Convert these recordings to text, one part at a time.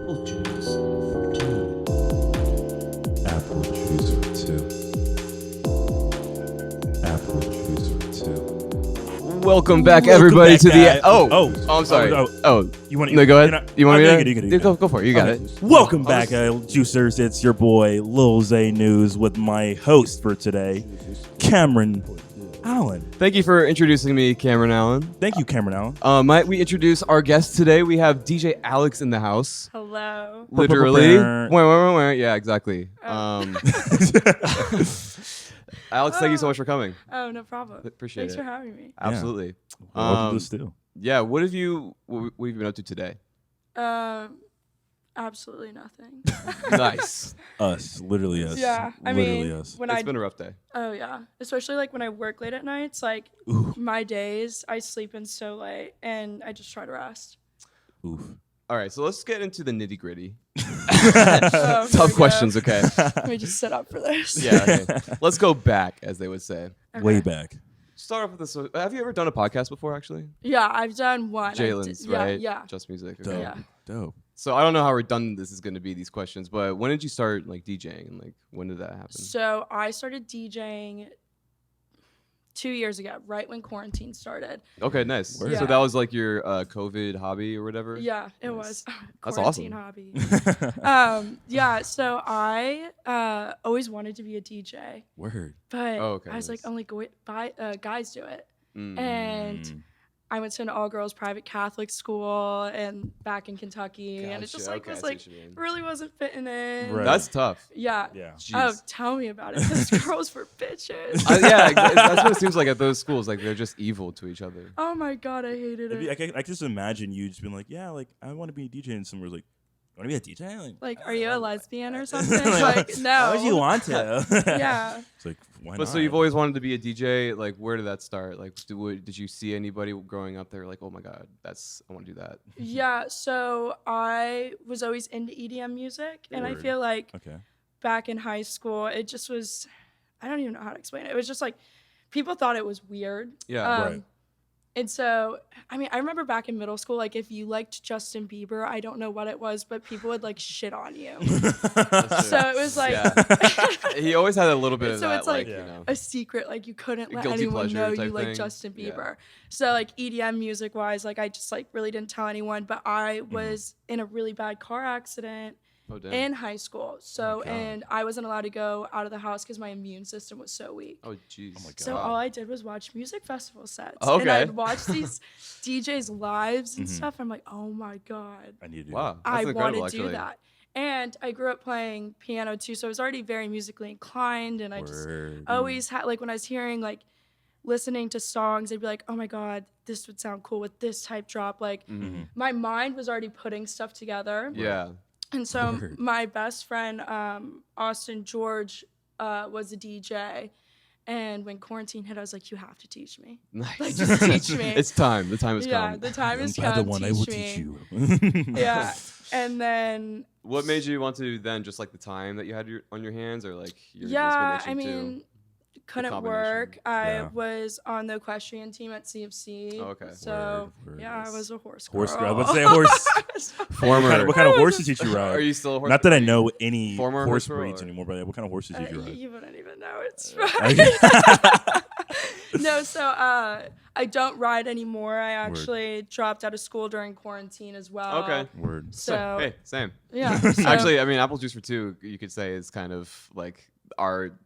Apple juice for two. Apple juice for two. Apple juice for two. Welcome back, everybody, to the. I'm sorry. You want no, go ahead. You want me to go for it? You got it. Welcome back, Juicers. It's your boy Lil Zay News with my host for today, Cameron Allen. Thank you for introducing me, Cameron Allen. Thank you, Cameron Allen. Might we introduce our guest today? We have DJ ALX in the house. Hello. Literally. Yeah, exactly. Alex, thank you so much for coming. Oh, no problem. Appreciate Thanks it. for having me. Absolutely. Welcome to the stew. Yeah, what have you been up to today? Absolutely nothing. Nice. Us, literally us. Yeah, I literally mean, us. when It's been a rough day. Oh yeah, especially like when I work late at nights. Like my days, I sleep in so late, and I just try to rest. Oof. All right, so let's get into the nitty gritty. Oh, Tough questions, okay? Let me just sit up for this. Yeah. Okay. Let's go back, as they would say. Okay. Way back. Start off with this. Have you ever done a podcast before, actually? Yeah, I've done one. Jalen's, right? Yeah. Just music. Dope. Okay. Yeah. Dope. So I don't know how redundant this is going to be, these questions, but when did you start like DJing, and like when did that happen? So I started DJing 2 years ago, right when quarantine started. Okay, nice. Word. So that was like your COVID hobby or whatever? Yeah, it Nice. was. That's Quarantine awesome. hobby. Yeah, so I always wanted to be a DJ, Word. but okay, I was nice. like, only guys do it. Mm. And I went to an all-girls private Catholic school and back in Kentucky, and it Gotcha. just like Okay, I was see like what you mean. really wasn't fitting in. Right. That's tough. Yeah. Yeah. Oh, Jeez. tell me about it. Those girls were bitches. Yeah, that's what it seems like at those schools. Like they're just evil to each other. Oh my god, I hated it. I can just imagine you just being like, yeah, like I want to be a DJ, and someone's like, you want to be a DJ? Like, are you a lesbian or something? Like, Like, no. Why would you want to? Yeah. It's like, why But not? so you've always wanted to be a DJ. Like, where did that start? Like, did you see anybody growing up there? Like, oh my god, I want to do that. Yeah, so I was always into EDM music, and I Word. feel like Okay. back in high school, it just was, I don't even know how to explain it. It was just like, people thought it was weird. Yeah, right. And so, I mean, I remember back in middle school, like, if you liked Justin Bieber, I don't know what it was, but people would, like, shit on you. That's So true. it was like, Yeah. He always had a little bit of so that, it's like you know. a secret, like, you couldn't let Guilty anyone pleasure know type you like thing. Justin Yeah. Bieber. So, like, EDM music-wise, like, I just, like, really didn't tell anyone, but I was in a really bad car accident Oh damn. in high school. So, God. and I wasn't allowed to go out of the house because my immune system was so weak. Oh jeez. Oh my God. So all I did was watch music festival sets. Okay. And I'd watch these DJs lives and Mhm. stuff. I'm like, oh my God. I need to do Wow. that. That's I want incredible, to do actually. that. And I grew up playing piano too, so I was already very musically inclined. And I just Word. always had, like, when I was hearing, like, listening to songs, I'd be like, oh my God, this would sound cool with this type drop. Like, Mhm. my mind was already putting stuff together. Yeah. And so Word. my best friend, Austin George, was a DJ. And when quarantine hit, I was like, you have to teach me. Nice. Like, just teach me. It's time. The time has Yeah, come. the time has By come. the one, I will teach you. Yeah. And then, What made you want to then just like the time that you had on your hands, or like your yeah, been I itching mean, couldn't combination. work. I Yeah. was on the equestrian team at CFC. Oh, okay. So, Word. yeah, I was a horse Horse girl. girl. I was about to say horse. Former. What kind of horses did you ride? Are you still a horse? Not that I know any Former horse horse girl, breeds or- anymore, but what kind of horses did you ride? You wouldn't even know. It's Okay. fine. No, so I don't ride anymore. I actually dropped out of school during quarantine as well. Okay. Word. So, Hey, same. yeah. So, Actually, I mean, Apple Juice for Two, you could say, is kind of like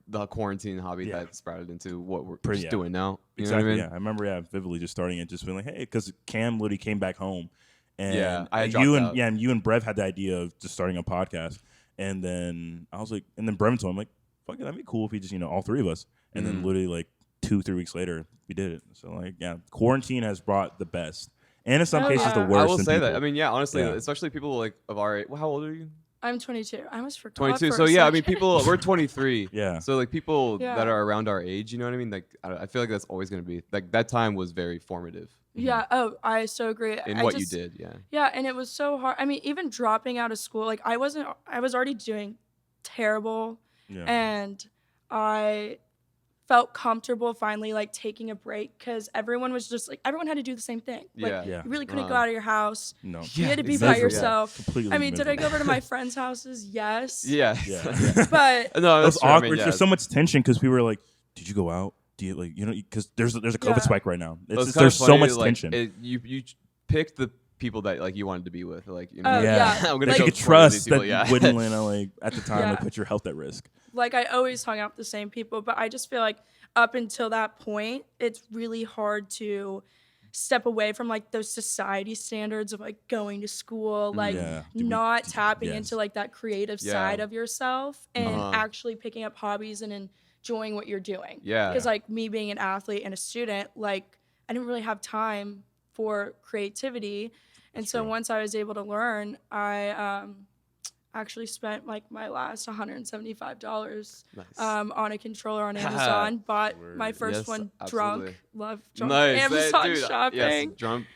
the quarantine hobby Yeah. that sprouted into what we're Pretty- just yeah. doing now. You Exactly. know what I mean? Yeah, I remember. Vividly just starting it, just being like, hey, because Cam literally came back home, and Yeah, I had you dropped and out. and you and Brev had the idea of just starting a podcast, and then I was like, and then Brev told him like, fuck it, that'd be cool if we just all three of us, and then Mhm. literally like 2-3 weeks later we did it. So like, yeah, quarantine has brought the best, and in some Oh, cases yeah. the worst. I will in say that. people. I mean, yeah, honestly, Yeah. especially people like of our age. Well, how old are you? I'm 22. I almost forgot. 22. for So a yeah, I mean, second. people. We're 23. Yeah. So like people Yeah. that are around our age, you know what I mean? Like I feel like that's always gonna be like that time was very formative Yeah. Oh, I so agree. in I what just, you did. Yeah. Yeah, and it was so hard. I mean, even dropping out of school, like I was already doing terrible, Yeah. and I felt comfortable finally like taking a break because everyone was just like everyone had to do the same thing. Like Yeah. you really couldn't go out of your house. No. You had to be exactly. by yourself. Completely I mean, did I go miserable. over to my friends' houses? Yes. Yeah. Yeah. But No, It that's was true. I awkward. mean, yeah. There's so much tension because we were like, "Did you go out? Do you like because there's a COVID Yeah. spike right now. It was It's kinda there's so funny, much like, tension. You picked the people that like you wanted to be with, like Oh, yeah. I'm gonna That go you could with one of these trust people, that yeah. you wouldn't like at the time Yeah. like put your health at risk. like I always hung out with the same people, but I just feel like up until that point, it's really hard to step away from like those society standards of like going to school, like Yeah. not tapping yes. into like that creative Yeah. side of yourself and Uh-huh. actually picking up hobbies and enjoying what you're doing. Yeah. Because like me being an athlete and a student, like I didn't really have time for creativity. And so true. once I was able to learn, I actually spent like my last $175 Nice. on a controller on Amazon. Bought my first Yes, one absolutely. drunk. Love drunk Nice. Amazon Dude, shopping. Yes, drunk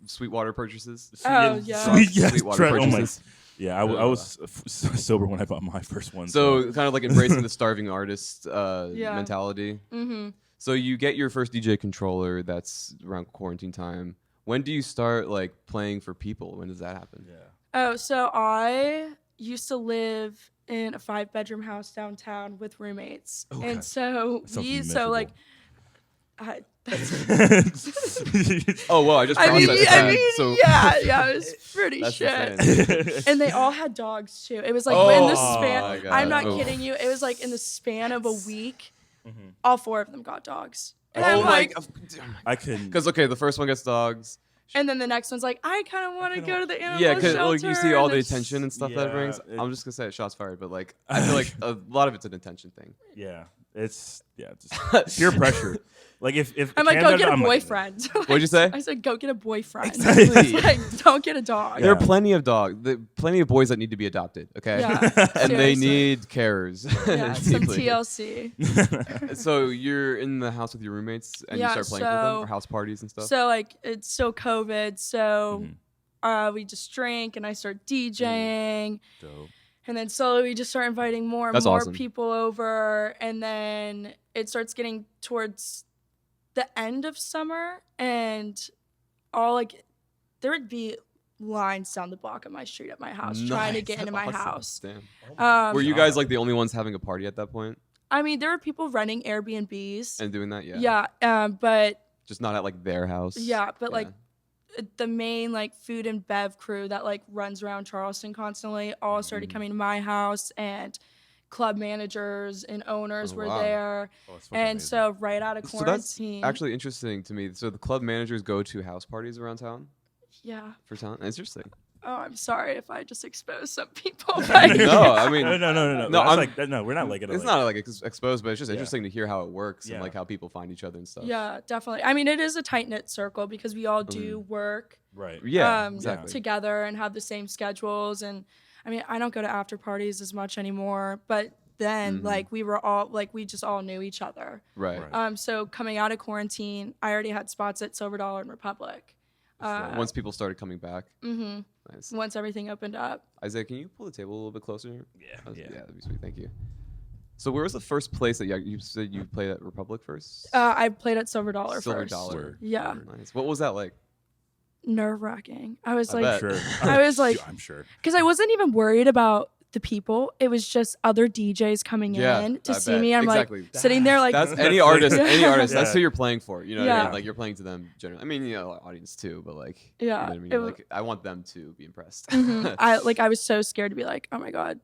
Sweetwater purchases. Oh, yeah. Sweet, yes, Sweetwater oh my- purchases. Yeah, I was sober when I bought my first one. So kind of like embracing the starving artist Yeah. mentality. Mm-hmm. So you get your first DJ controller. That's around quarantine time. When do you start like playing for people? When does that happen? yeah. Oh, so I used to live in a 5-bedroom house downtown with roommates, Okay. and so That sounds we so like. Oh well, I just I processed mean, that. So yeah, it was pretty that's shit. insane. And they all had dogs too. It was like Oh in the my span. God. I'm not Oof. kidding you. It was like in the span of a week, Mhm. all 4 of them got dogs. And Oh I'm my! like, I couldn't. Because okay, the first one gets dogs. and then the next one's like, I kind of want to go to the animal Yeah, because shelter. you see all and the it's- attention and stuff that it Yeah, brings. it- I'm just gonna say shots fired, but like I feel like a lot of it's an attention thing. Yeah, it's just peer pressure. Like if I'm like, Canada- go get a I'm like- boyfriend. What'd you say? I said, go get a boyfriend. Exactly. Like, don't get a dog. There are Yeah. plenty of plenty of boys that need to be adopted. Okay, Yeah, and they seriously. need carers. Yeah, some Deeply. TLC. So you're in the house with your roommates and you Yeah, start playing for them so- or house parties and stuff. So like it's still COVID, so Mhm. we just drink and I start DJing, Dope. and then slowly we just start inviting more and That's more awesome. people over, and then it starts getting towards the end of summer, and all like there would be lines down the block of my street at my house trying to Nice. get into my Awesome. house. Damn. Were you God. guys like the only ones having a party at that point I mean, there were people renting Airbnbs. and doing that? Yeah. But Just not at like their house. like the main like food and bev crew that like runs around Charleston constantly all started coming to my house, and club managers and owners Oh, were wow. there. Oh, it's fucking And amazing. so right out of So that's quarantine, actually interesting to me. So the club managers go to house parties around town yeah. for town. That's interesting. Oh, I'm sorry if I just exposed some people. No, I mean, no. No, That's I'm- like no, we're not like it. it's not like exposed, but it's just Yeah. interesting to hear how it works Yeah. and like how people find each other and stuff. Yeah, definitely. I mean, it is a tight knit circle because we all do work right. Yeah, exactly. together and have the same schedules. And I mean, I don't go to after parties as much anymore, but then like we were all like we just all knew each other. Right. Right. So coming out of quarantine, I already had spots at Silver Dollar and Republic. Once people started coming back. Mm-hmm. Nice. Once everything opened up. Isaiah, can you pull the table a little bit closer? Yeah. Yeah, that'd be sweet. Thank you. So where was the first place that you said you played at Republic first? I played at Silver Dollar Silver first. Dollar. Yeah. Nice. What was that like? Nerve wracking. I was I like, bet. Sure. I was like, I'm sure. because I wasn't even worried about the people. It was just other DJs coming Yeah, in to I see bet. me. I'm Exactly. like sitting there like, That's any artist. Any artist. That's Yeah. who you're playing for. You know what I Yeah. mean? Like you're playing to them generally. I mean, you know, audience too, but like, Yeah, You know what I mean? it w- Like, I want them to be impressed. I was so scared to be like, oh my God,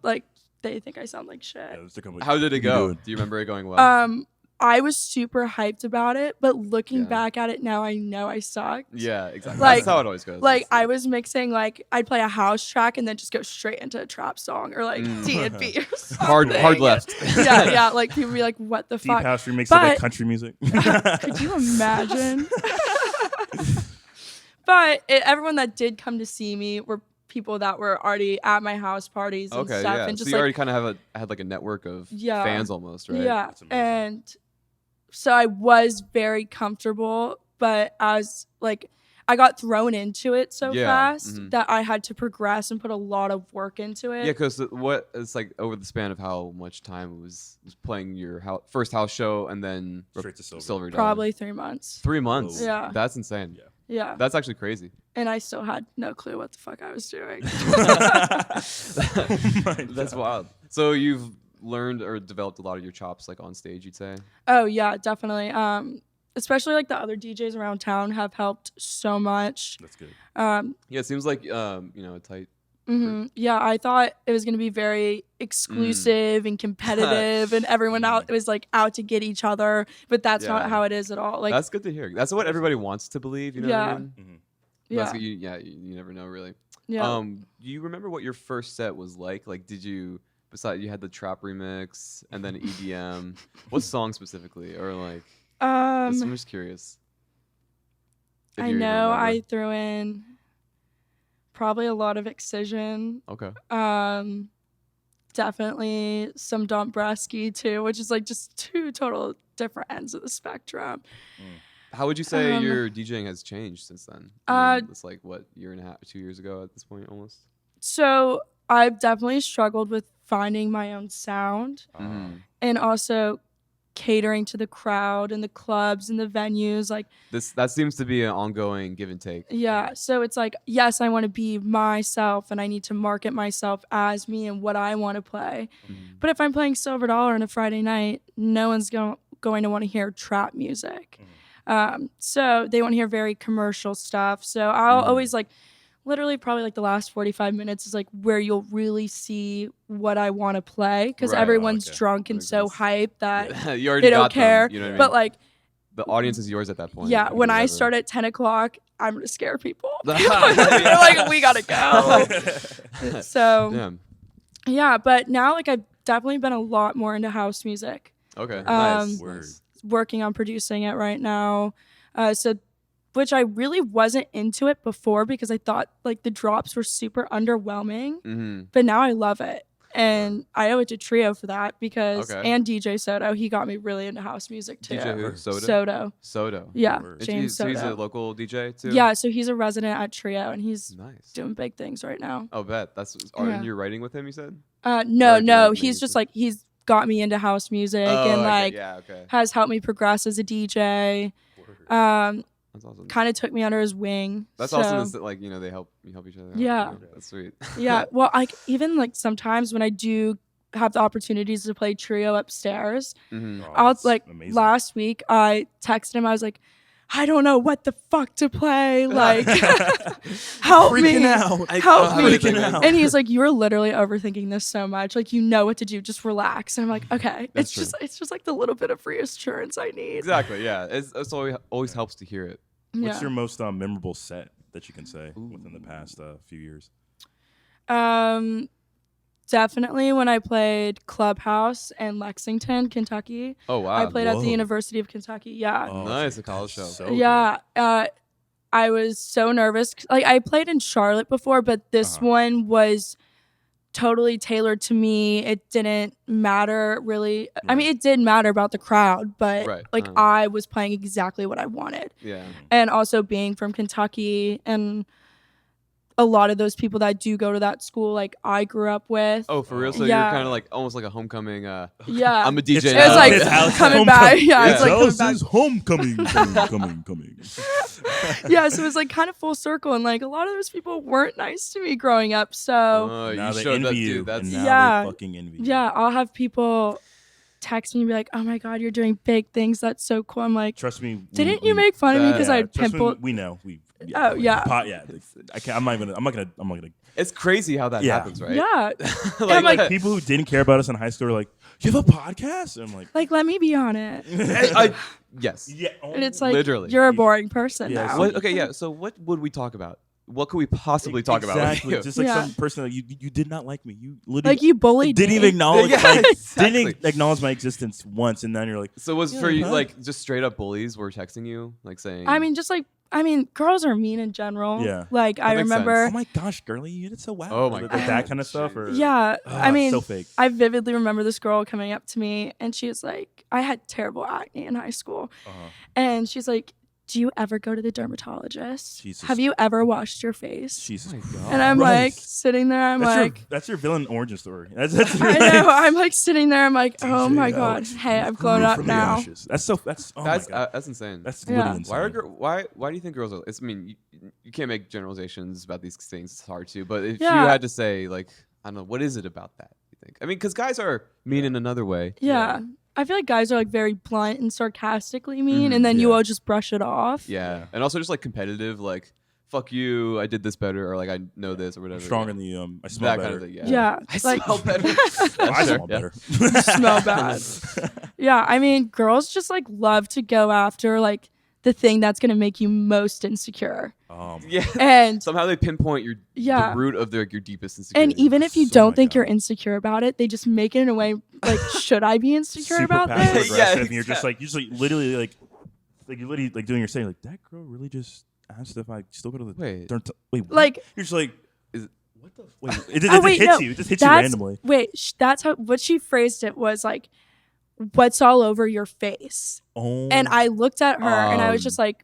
like they think I sound like shit. Yeah, it's a complete- How did it you go? do Do you remember it going well? I was super hyped about it, but looking Yeah. back at it now, I know I sucked. Yeah, exactly. Like- That's how it always goes. Like It's- I was mixing, like I'd play a house track and then just go straight into a trap song or like D&B or something. hard left. yeah. Like people be like, "What the Deep fuck?" house remix of like But- country music. Could you imagine? But everyone that did come to see me were people that were already at my house parties and Okay, stuff, yeah. and So just you like already kind of had like a network of Yeah. fans almost, right? yeah, That's amazing. and so I was very comfortable, but as like I got thrown into it so Yeah, fast mhm. that I had to progress and put a lot of work into it. Yeah, because what it's like over the span of how much time it was playing your first house show and then Straight to Silver. Silver Dollar. Probably 3 months. 3 months. Whoa. Yeah. That's insane. Yeah. Yeah. That's actually crazy. And I still had no clue what the fuck I was doing. That's wild. So you've learned or developed a lot of your chops like on stage, you'd say? Oh yeah, definitely. Especially like the other DJs around town have helped so much. That's good. Yeah, it seems like a tight. Yeah, I thought it was gonna be very exclusive and competitive, and everyone out was like out to get each other. But that's Yeah. not how it is at all. Like That's good to hear. That's what everybody wants to believe. You know what I Yeah. mean? yeah, That's, you never know really. yeah. Do you remember what your first set was like? Like, did you? Besides, you had the trap remix and then EDM. What song specifically, or like? I'm just curious. If I you even know remember. I threw in probably a lot of Excision. Okay. Definitely some Dombrowski too, which is like just two total different ends of the spectrum. How would you say your DJing has changed since then? It's like what, year and a half, 2 years ago at this point almost. So I've definitely struggled with finding my own sound and also catering to the crowd and the clubs and the venues. Like That seems to be an ongoing give and take. yeah, so it's like, yes, I want to be myself and I need to market myself as me and what I want to play. But if I'm playing Silver Dollar on a Friday night, no one's going to want to hear trap music. So they want to hear very commercial stuff. So I'll always like, literally probably like the last 45 minutes is like where you'll really see what I want to play, because Right. everyone's Okay. drunk and so hyped that You already they don't got them, care. you know what I mean? But like, the audience is yours at that point. yeah, like, when I whatever. start at 10 o'clock, I'm going to scare people. They're like, we got to go. So, yeah, but now like I've definitely been a lot more into house music. Okay. Nice. Word. Nice. Working on producing it right now. Which I really wasn't into it before because I thought like the drops were super underwhelming. But now I love it. And I owe it to Trio for that because, and DJ Soto, he got me really into house music too. DJ who? Soto. Yeah, And James Soto. He's a local DJ too? Yeah, so he's a resident at Trio and he's nice. doing big things right now. Oh, bet. And you're writing with him, you said? No, he's just like, he's got me into house music and like has helped me progress as a DJ. That's awesome. Kind of took me under his wing. That's awesome that like, they help each other out. Yeah. That's sweet. Yeah. Well, like even like sometimes when I do have the opportunities to play Trio upstairs, I'll like amazing. Last week I texted him. I was like, I don't know what the fuck to play. Like, help me. Help me. And he's like, you are literally overthinking this so much. Like, you know what to do. Just relax. And I'm like, okay. It's just like the little bit of reassurance I need. Exactly. Yeah. It's always helps to hear it. What's your most memorable set that you can say within the past few years? Definitely when I played Clubhouse in Lexington, Kentucky. Oh, wow. I played at the University of Kentucky. Yeah. Oh, nice. A college show. So yeah. I was so nervous. Like I played in Charlotte before, but this one was totally tailored to me. It didn't matter really. I mean, it did matter about the crowd, but I was playing exactly what I wanted. Yeah. And also being from Kentucky and a lot of those people that do go to that school, like I grew up with. Oh, for real? So you're kind of like almost like a homecoming. Yeah. I'm a DJ. It was like coming back. Yeah, it's like homecoming, coming. Yeah, so it was like kind of full circle, and like a lot of those people weren't nice to me growing up. So now they showed envy you. Dude, that's And now they fucking envy you. Yeah, I'll have people text me and be like, "Oh my god, you're doing big things. That's so cool." I'm like, trust me. Didn't you make fun of me because I had pimple? We know. Oh yeah. I can't. I'm not gonna. It's crazy how that happens, right? Yeah. I'm like people who didn't care about us in high school are like, "You have a podcast?" And I'm like, let me be on it. Yes. Yeah. And it's like, literally, you're a boring person Yeah, now. Okay, yeah. So what would we talk about? What could we possibly talk about? Exactly. With you? Just like some person that you did not like me. You literally like you bullied didn't me. even acknowledge. Exactly. Didn't acknowledge my existence once, and then you're like. So was for you like just straight up bullies were texting you like saying? I mean, girls are mean in general. Yeah. Like I remember. Oh my gosh, girly, you did so well. Oh my like god, that kind of stuff. Or yeah, I mean, so fake. I vividly remember this girl coming up to me, and she was like, I had terrible acne in high school, and she's like, do you ever go to the dermatologist? Jesus. Have you ever washed your face? Jesus. Oh my God. And I'm like Christ. sitting there. I'm That's like, that's your villain origin story. That's I know. I'm like sitting there. I'm like, oh DJ my God. ALX, Hey, I've grew grown up from the now. ashes. That's oh That's my God. that's insane. That's Yeah. literally insane. Why do you think girls are? I mean, you can't make generalizations about these things. It's hard to. But if Yeah. you had to say, like, I don't know, what is it about that? You think? I mean, because guys are mean in another way. Yeah. I feel like guys are like very blunt and sarcastically mean, and then you Yeah. all just brush it off. Yeah, and also just like competitive, like fuck you, I did this better, or like I know this or whatever. I'm stronger yeah. than you. I smell That better. kind of thing. Yeah. Yeah. I like, smell better. I Sure, smell yeah. better. you smell bad. Yeah. I mean, girls just like love to go after like the thing that's going to make you most insecure. Yeah. And Somehow they pinpoint Yeah. the root of your deepest insecurity. and even if you Oh don't my think God. you're insecure about it, they just make it in a way like, should I be insecure Super about passive this? aggressive, Yeah, and you're just like literally like you're literally like doing your saying like that girl really just asked if I still go to the Wait. wait what? Like, you're just like Is- what the wait it just, oh, it wait, hits no, you it just hits you that's randomly. wait. That's how what she phrased it was like, what's all over your face? Oh, And I looked at her and I was just like,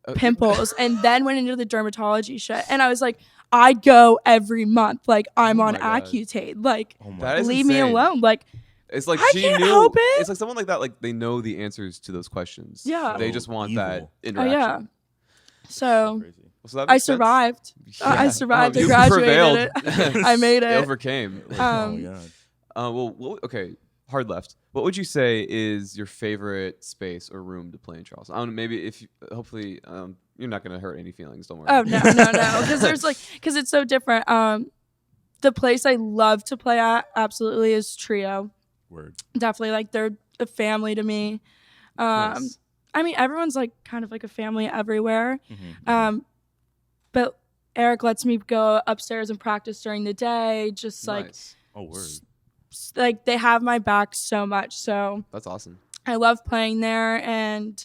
Uh, pimples, and then went into the dermatology shit. And I was like, I go every month. Like, I'm Oh on my God. Accutane. Like, oh my That is leave me insane. alone. Like, It's like I she can't knew. help it. It's like someone like that. Like they know the answers to those questions. Yeah. They just want Evil. that oh interaction. yeah. So crazy. So that I makes sense. survived. I Yeah. survived. I You graduated prevailed. it. I made You it. overcame. Oh my Um, God. Well, okay. Hard left. What would you say is your favorite space or room to play in Charleston? I don't know. Maybe if you, hopefully you're not gonna hurt any feelings. Don't worry. Oh no. Because it's so different. The place I love to play at absolutely is Trio. Word. Definitely, like they're a family to me. Nice. I mean, everyone's like kind of like a family everywhere. Mm-hmm. But Eric lets me go upstairs and practice during the day. Just like, Nice. Oh word. like they have my back so much. So That's awesome. I love playing there, and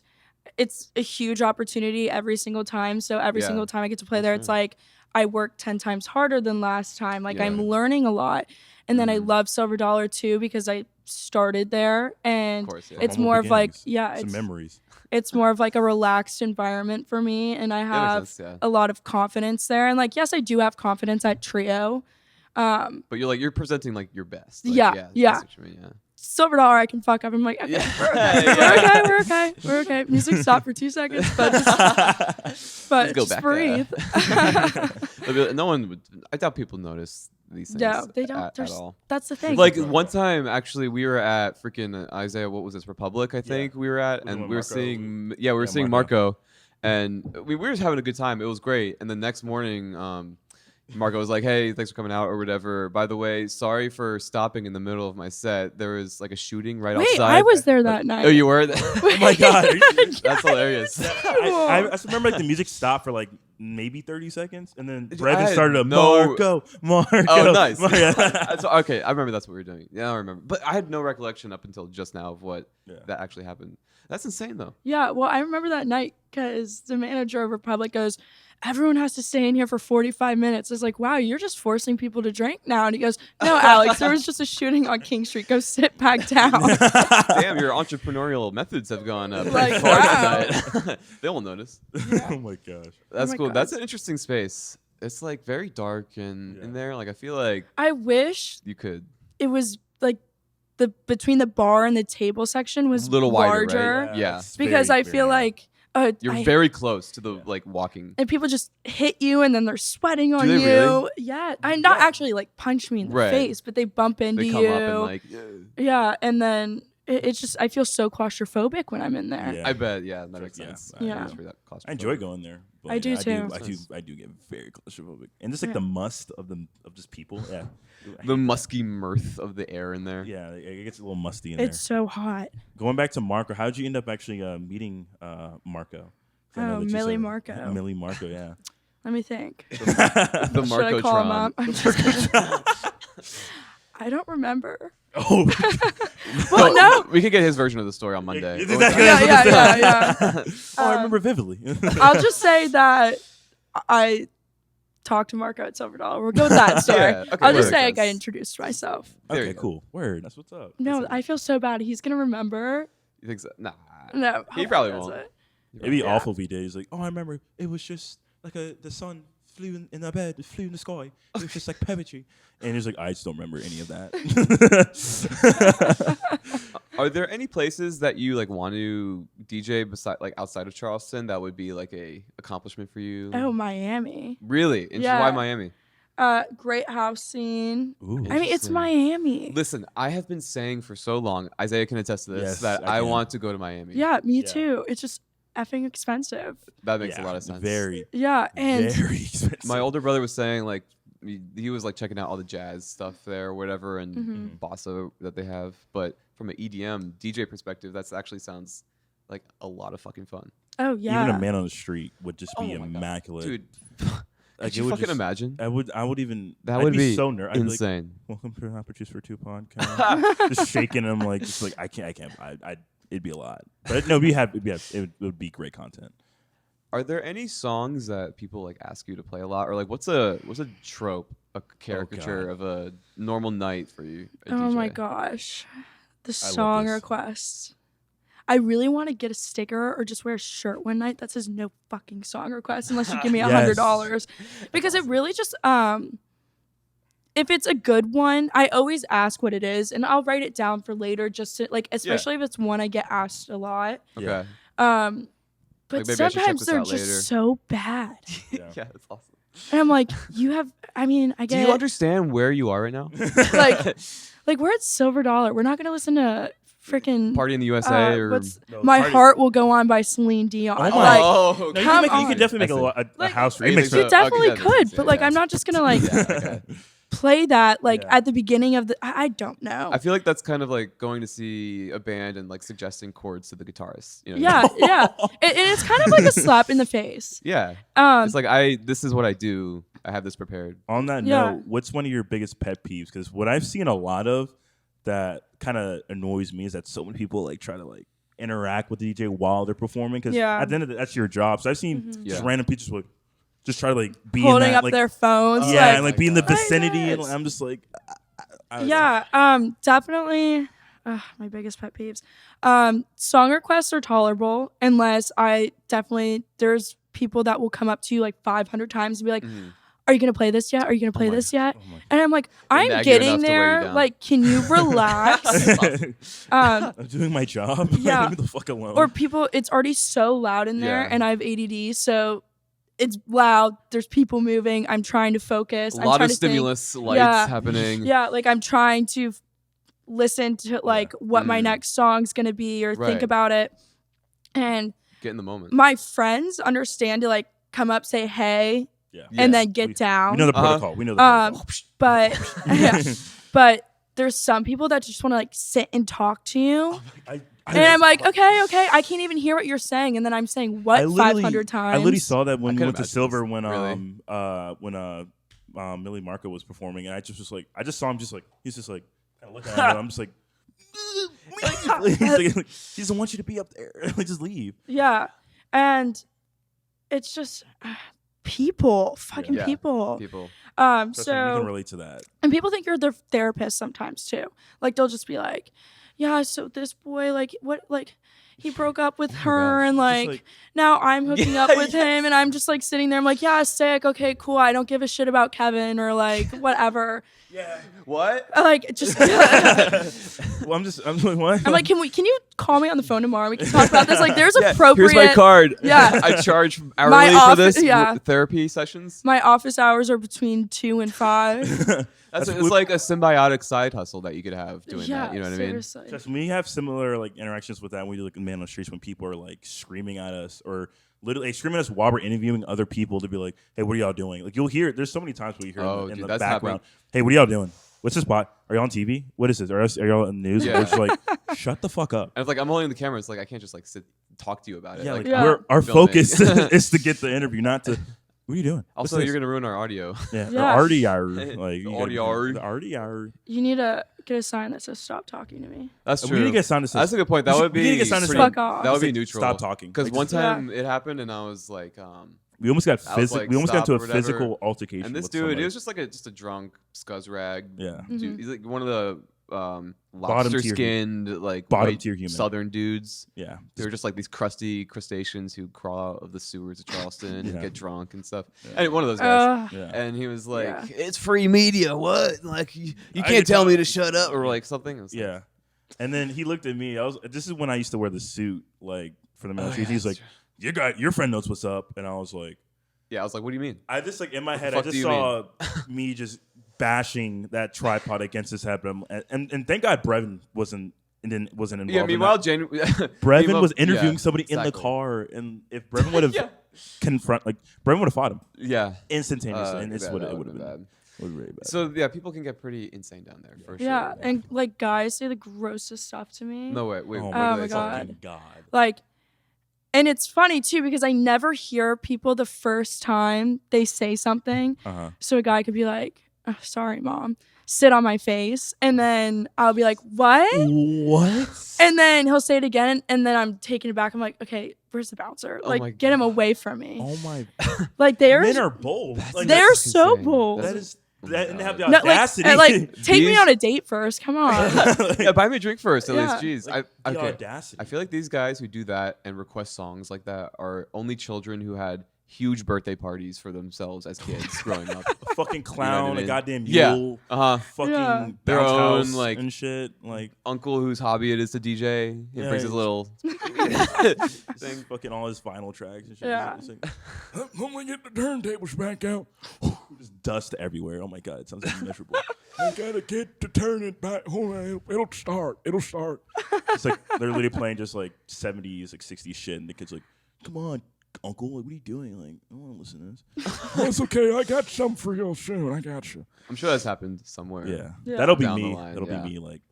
it's a huge opportunity every single time. So every Yeah, single time I get to play for there, it's sure. like I work 10 times harder than last time. Like Yeah. I'm learning a lot. And then I Mhm. love Silver Dollar too because I started there, and Of course. Yeah. it's Humble more of like, beginnings. Some it's memories. it's more of like a relaxed environment for me, and I Yeah, have makes sense, yeah. a lot of confidence there. And like, yes, I do have confidence at Trio. But you're presenting like your best. Like, Yeah, yeah. that's what you mean, yeah. Silver Dollar, I can fuck up. I'm like, okay, Yeah. we're okay, Yeah. we're okay. Music stopped for 2 seconds, but Let's go just back. breathe. They'll be like- no one would. I doubt people notice these things. No, they don't. At There's- all. That's the thing. Like one time, actually, we were at freaking Isaiah. What was this? Republic, I think we were at, Was it and when we were Marco- seeing. Yeah, we were Yeah, seeing Marco. Marco, and we were just having a good time. It was great. And the next morning, Marco was like, "Hey, thanks for coming out or whatever. By the way, sorry for stopping in the middle of my set. There was like a shooting right Wait, outside." I was there that night. Oh, you were? Oh my God. Are you serious? That's hilarious. I just remember like the music stopped for like maybe 30 seconds, and then I Brevin had started a no- Marco. Oh, nice. Yeah. That's, okay, I remember that's what we were doing. Yeah, I remember. But I had no recollection up until just now of what that actually happened. That's insane, though. Yeah, well, I remember that night because the manager of Republic goes, everyone has to stay in here for 45 minutes. I was like, wow, you're just forcing people to drink now. And he goes, no, Alex, there was just a shooting on King Street. Go sit back down. Damn, your entrepreneurial methods have gone up Like, pretty far wow. tonight. They won't notice. Oh my gosh. That's my cool. God. That's an interesting space. It's like very dark and in there. Like I feel like I wish you could it was like the between the bar and the table section was a little wider, larger. right? Yeah. it's Because very, I feel very- like You're I- very close to the like walking. and people just hit you and then they're sweating on they you. really? Yeah. I not actually like punch me in the Right. face, but they bump into They come you. up and like. Yeah, and then it's just I feel so claustrophobic when I'm in there. Yeah. I bet. Yeah, that makes Yeah. sense. Yeah. It's for that cost I enjoy going there. But I do too. I do get very claustrophobic, and just like Yeah. the must of just people. Yeah, The musky mirth of the air in there. Yeah, it gets a little musty in It's so hot. there. Going back to Marco, how did you end up actually meeting Marco? 'Cause I know Oh, that you Millie said- Marco. Millie Marco, yeah. Let me think. The Should I call him up? Marcotron. I'm just- I don't remember. Oh, Well, no. We could get his version of the story on Monday. Is that- Yeah. oh, I remember vividly. I'll just say that I talked to Marco at Silver Dollar. We'll go with that story. Yeah, okay, I'll just word. say like, I introduced myself. There you Okay, go. cool. Word. That's what's up. No, That's I feel so bad. He's gonna remember. You think so? Nah. No, He probably does won't. it. It'd be awful if he did. He's like, oh, I remember it was just like the sun flew in the bed, it flew in the sky. It was just like poetry. And he's like, I just don't remember any of that. Are there any places that you like want to DJ outside of Charleston that would be like a accomplishment for you? Oh, Miami. Really? Yeah. Why Miami? Great house scene. Ooh. I mean, it's Miami. Listen, I have been saying for so long, Isaiah can attest to this, that I want to go to Miami. Yeah, me too. It's just effing expensive. That makes a lot of sense. Very. Yeah, and Very expensive. My older brother was saying like he was like checking out all the jazz stuff there or whatever and bossa that they have. But from an EDM DJ perspective, that actually sounds like a lot of fucking fun. Oh yeah. Even a man on the street would just be immaculate. Dude. Like, Could you fucking imagine? I would even. That I'd would be so nervous. insane. Like, welcome to Hot Produce for Two podcast. Just shaking him like, I can't. It'd be a lot. But no, it would be great content. Are there any songs that people like ask you to play a lot, or like what's a trope, a caricature of a normal night for you? Oh my gosh, the song requests. I really want to get a sticker or just wear a shirt one night that says no fucking song request unless you give me $100. Because it really just if it's a good one, I always ask what it is and I'll write it down for later just to like, especially if it's one I get asked a lot. Okay. But like sometimes they're just so bad. Yeah, that's awesome. And I'm like, I get. Do you understand where you are right now? like we're at Silver Dollar. We're not gonna listen to freaking Party in the USA or My Heart Will Go On by Celine Dion. Oh like, okay. No, you could definitely make a house remix. You definitely could, but like I'm not just gonna like play that like at the beginning of the. I don't know. I feel like that's kind of like going to see a band and like suggesting chords to the guitarist. You know yeah. It's kind of like a slap in the face. Yeah. It's like this is what I do. I have this prepared. On that note, what's one of your biggest pet peeves? Because what I've seen a lot of that kind of annoys me is that so many people like try to like interact with the DJ while they're performing. Because at the end of that's your job. So I've seen just random people just try to like be holding in that, up like, their phones. and like be in the vicinity. And I'm just like, definitely. My biggest pet peeves. Song requests are tolerable unless there's people that will come up to you like 500 times and be like, are you going to play this yet? Are you going to play this yet? And I'm like, I'm getting there. Like, can you relax? I'm doing my job. Yeah. Leave me the fuck alone. Or people, it's already so loud in there and I have ADD. So it's loud. There's people moving. I'm trying to focus. A lot of stimulus lights happening. Yeah. Like I'm trying to listen to like what my next song's going to be or think about it. And get in the moment. My friends understand to like come up, say, hey, and then get down. We know the protocol. We know the protocol. But there's some people that just want to like sit and talk to you. And I'm like, okay, I can't even hear what you're saying. And then I'm saying what 500 times. I literally saw that when we went to Silver when Millie Marco was performing, and I just saw him just like he's just like kind of looking at me. I'm just like, he doesn't want you to be up there. Like just leave. Yeah, and it's just. People. So you can relate to that. And people think you're their therapist sometimes too. Like they'll just be like, yeah, so this boy he broke up with her and like now I'm hooking up with him and I'm just like sitting there. I'm like, yeah, sick. Okay, cool. I don't give a shit about Kevin or like whatever. Yeah. What? Like just. Well, I'm like, what? I'm like, can you call me on the phone tomorrow? We can talk about this. Like, there's appropriate. Here's my card. Yeah. I charge hourly for this therapy sessions. My office hours are between 2 and 5. It's like a symbiotic side hustle that you could have doing that. You know what seriously. I mean? Just we have similar like interactions with that when we do like man on the streets when people are like screaming at us or literally screaming at us while we're interviewing other people to be like, hey, what are y'all doing? Like you'll hear there's so many times where you hear in the background, hey, what are y'all doing? What's this spot? Are y'all on TV? What is this? Are y'all in the news? Yeah. We're just like, shut the fuck up. And it's like I'm holding the camera. It's like I can't just like sit talk to you about it. Yeah, our focus is to get the interview, not to. What are you doing? Also, you're gonna ruin our audio. Yeah. Our RDR. Like the RDR. You need to get a sign that says "Stop talking to me." That's true. We need to get a sign that says. That's a good point. That would be. Fuck off. That would be neutral. Stop talking. Because one time it happened, and I was like, we almost got physical. We almost got into a physical altercation. And this dude, it was just like a drunk scuzz rag. Yeah. Dude, he's like one of the lobster skinned, like bottom white tier human southern dudes. Yeah, they were just like these crusty crustaceans who crawl out of the sewers of Charleston and get drunk and stuff. And one of those guys. And he was like, "It's free media. What? Like you can't tell me to shut up or like something." Like, and then he looked at me. This is when I used to wear the suit, like for the male streets. He's like, your friend knows what's up, and I was like, I was like, what do you mean? I just like in my head, I just saw me just bashing that tripod against his head, and thank God Brevin wasn't involved. Yeah, meanwhile, Brevin was interviewing somebody in the car, and if Brevin would have Brevin would have fought him. Yeah, instantaneously, and this would have been. Really bad. So people can get pretty insane down there for sure. Yeah, and like guys say the grossest stuff to me. No way. Wait, oh my God. Like, and it's funny too because I never hear people the first time they say something. So a guy could be like, oh, "Sorry, mom," sit on my face, and then I'll be like, "What?" And then he'll say it again, and then I'm taken aback. I'm like, "Okay, where's the bouncer? Like, get him away from me." Oh my! Like men are bold. Like, they're so bold. That is. And they have the audacity. Take me on a date first. Come on. Buy me a drink first, at least. Jeez. The audacity. I feel like these guys who do that and request songs like that are only children who had huge birthday parties for themselves as kids growing up. A fucking clown, you know a goddamn mule, fucking their bounce own house like and shit. Like uncle whose hobby it is to DJ. He brings his little thing, fucking all his vinyl tracks and shit. Yeah. It's like, I'm gonna get the turntables back out. Just dust everywhere. Oh my god, it sounds like miserable. I gotta get to turn it back. Hold on, it'll start. It's like they're literally playing just like 70s, like 60s shit, and the kid's like, "Come on, Uncle, what are you doing? Like, I don't want to listen to this." That's okay. I got something for you soon. I got you. I'm sure that's happened somewhere. Yeah. That'll be down me. the line, That'll be me. Like,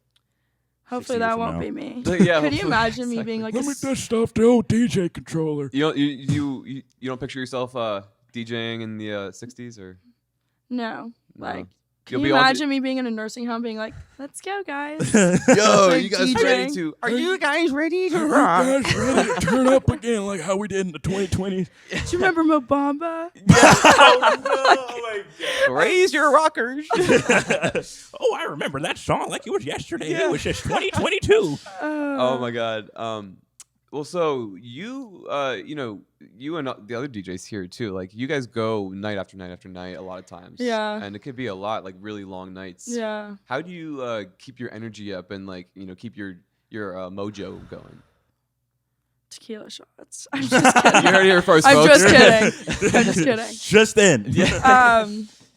hopefully that won't be me. Could you imagine me being like, "Let me dust off the old DJ controller"? You don't picture yourself DJing in the 60s or? No. Like, can you imagine me being in a nursing home being like, "Let's go, guys." Yo, like you guys DJing. ready to? Are you guys ready to rock? Are you guys ready to turn up again like how we did in the 2020s? Do you remember Mobamba? Oh, no. Oh, my God. Raise your rockers. Oh, I remember that song like it was yesterday. It was just 2022. Oh, my God. Well, so you and the other DJs here too. Like you guys go night after night after night a lot of times. Yeah. And it could be a lot, like really long nights. Yeah. How do you keep your energy up and like keep your mojo going? Tequila shots. I'm just kidding. You heard it here first, I'm folks. just kidding. I'm just kidding. Just then. Yeah.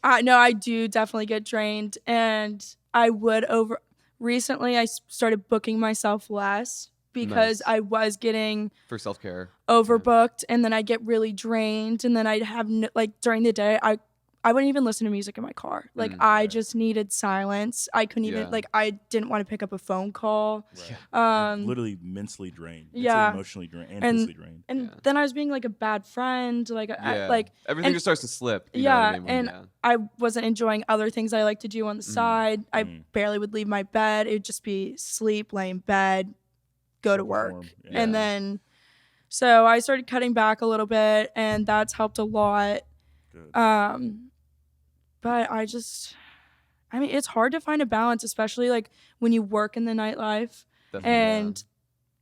I do definitely get drained, and I would recently I started booking myself less because I was getting for self-care overbooked, and then I get really drained, and then I'd have during the day I wouldn't even listen to music in my car. Like I just needed silence. I couldn't even I didn't want to pick up a phone call. Right. Literally mentally drained. Emotionally drained and physically drained. And then I was being like a bad friend. Like everything just starts to slip. I wasn't enjoying other things I like to do on the side. I barely would leave my bed. It would just be sleep, lay in bed, go to work. And then so I started cutting back a little bit, and that's helped a lot. Good. But it's hard to find a balance, especially like when you work in the nightlife. Definitely, and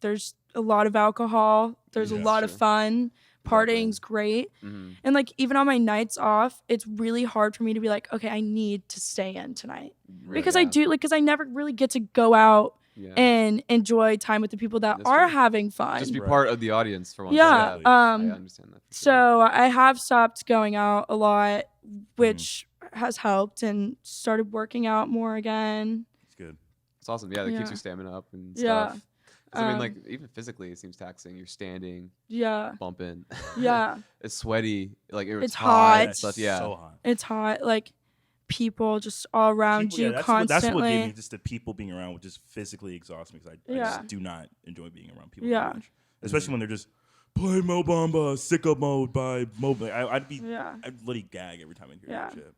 there's a lot of alcohol. There's a lot of fun. Partying's great. Mm-hmm. And like even on my nights off, it's really hard for me to be like, okay, I need to stay in tonight. Because I never really get to go out and enjoy time with the people that are having fun. Just be part of the audience for once. Yeah. I understand that. So I have stopped going out a lot, which has helped, and started working out more again. It's good. It's awesome. Yeah, that keeps your stamina up and stuff. I mean, like even physically, it seems taxing. You're standing, bumping. Yeah. It's sweaty. Like it's hot. And stuff. Yeah. So hot. It's hot. Like people just all around you constantly. That's what gave me just the people being around would just physically exhaust me because I just do not enjoy being around people. Yeah. Much. Especially when they're just play Mo Bamba, sicko mode by Mo. I'd literally gag every time I hear that shit.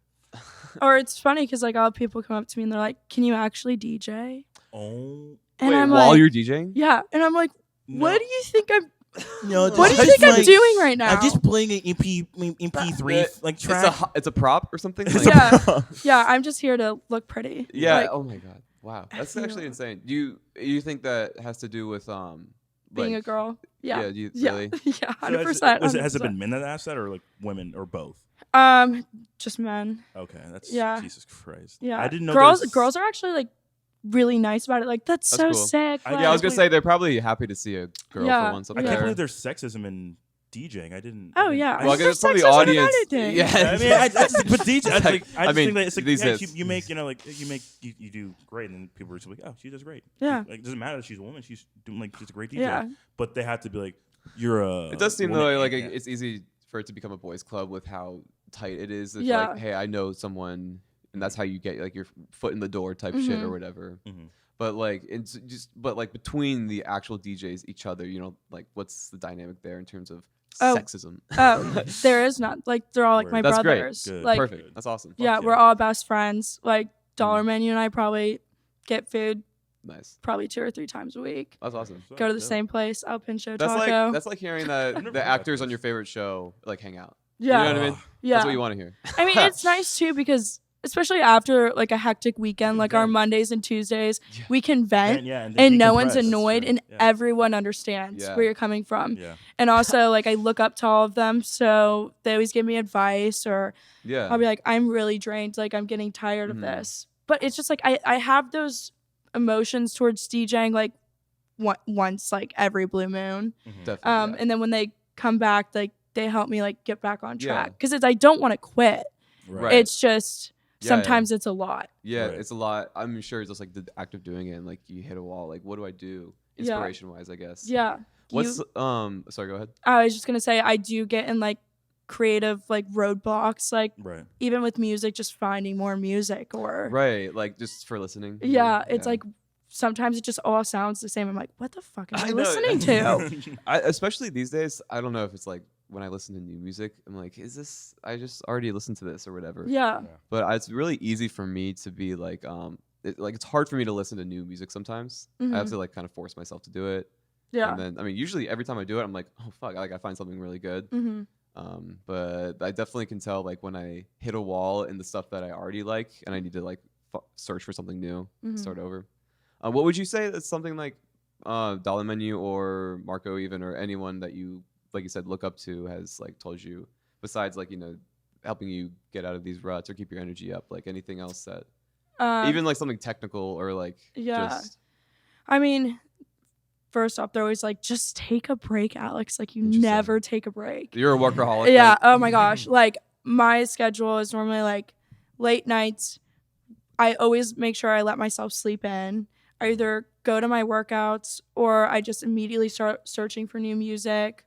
Or it's funny because like all people come up to me and they're like, "Can you actually DJ?" Oh. And I'm while you're DJing? Yeah, and I'm like, "What do you think I'm? No, what do you think I'm doing right now?" I'm just playing an MP3 track. It's a prop or something. Yeah, I'm just here to look pretty. Yeah. Like, oh my god. Wow, that's actually insane. Do you think that has to do with being like, a girl? Yeah. Yeah. Really? Yeah. 100%. Has it been men that asked that, or like women, or both? Just men. Okay, that's Jesus Christ. Yeah. I didn't know girls are actually like really nice about it. Like that's so cool. sick. I was gonna say they're probably happy to see a girl for once up I there. can't believe there's sexism in DJing. I didn't. Oh yeah. Well, it's probably the audience. Yeah. I mean, I just but DJ. I mean, think that it's like these you make you do great, and people are just like, oh, she does great. Yeah. Like it doesn't matter that she's a woman. She's doing like she's a great DJ. Yeah. But they have to be like, you're a. It does seem woman, though like it's easy for it to become a boys' club with how tight it is. It's like, hey, I know someone, and that's how you get like your foot in the door type shit or whatever. Mm-hmm. But like it's just between the actual DJs, each other, like what's the dynamic there in terms of sexism? There is not. Like they're all like my That's brothers. Great. Good. Like, perfect. That's awesome. Yeah, we're all best friends. Like Dollar Menu and I probably get food. Nice. Probably 2 or 3 times a week. That's awesome. Go to the same place, El Pincho Taco. That's like hearing that the actors on your favorite show like hang out. Yeah. You know what I mean? Yeah. That's what you want to hear. I mean, it's nice too because especially after like a hectic weekend, like our Mondays and Tuesdays, we can vent and no one's annoyed and everyone understands where you're coming from. Yeah. And also like I look up to all of them, so they always give me advice or I'll be like, I'm really drained, like I'm getting tired of this. But it's just like I have those emotions towards DJing like once like every blue moon. Definitely. And then when they come back, like they help me like get back on track because I don't want to quit. Right. It's just sometimes it's a lot. Yeah, it's a lot. I'm sure it's just like the act of doing it and like you hit a wall. Like what do I do inspiration wise, I guess. Yeah. What's sorry, go ahead. I was just gonna say I do get in like creative like roadblocks, like even with music, just finding more music or like just for listening. Yeah, it's like sometimes it just all sounds the same. I'm like, what the fuck am I listening to? Especially these days, I don't know if it's like when I listen to new music, I'm like, is this? I just already listened to this or whatever. Yeah. But it's really easy for me to be like, it's hard for me to listen to new music sometimes. I have to like kind of force myself to do it. Yeah. And then I mean, usually every time I do it, I'm like, oh fuck, like I find something really good. But I definitely can tell like when I hit a wall in the stuff that I already like, and I need to like search for something new, start over. What would you say that's something like Dollar Menu or Marco even or anyone that you, like you said, look up to has like told you, besides like, helping you get out of these ruts or keep your energy up, like anything else that even like something technical or like just... I mean, first off, they're always like, just take a break, Alex. Like you never take a break. You're a workaholic. Yeah. Oh my gosh. Like my schedule is normally like late nights. I always make sure I let myself sleep in. I either go to my workouts or I just immediately start searching for new music,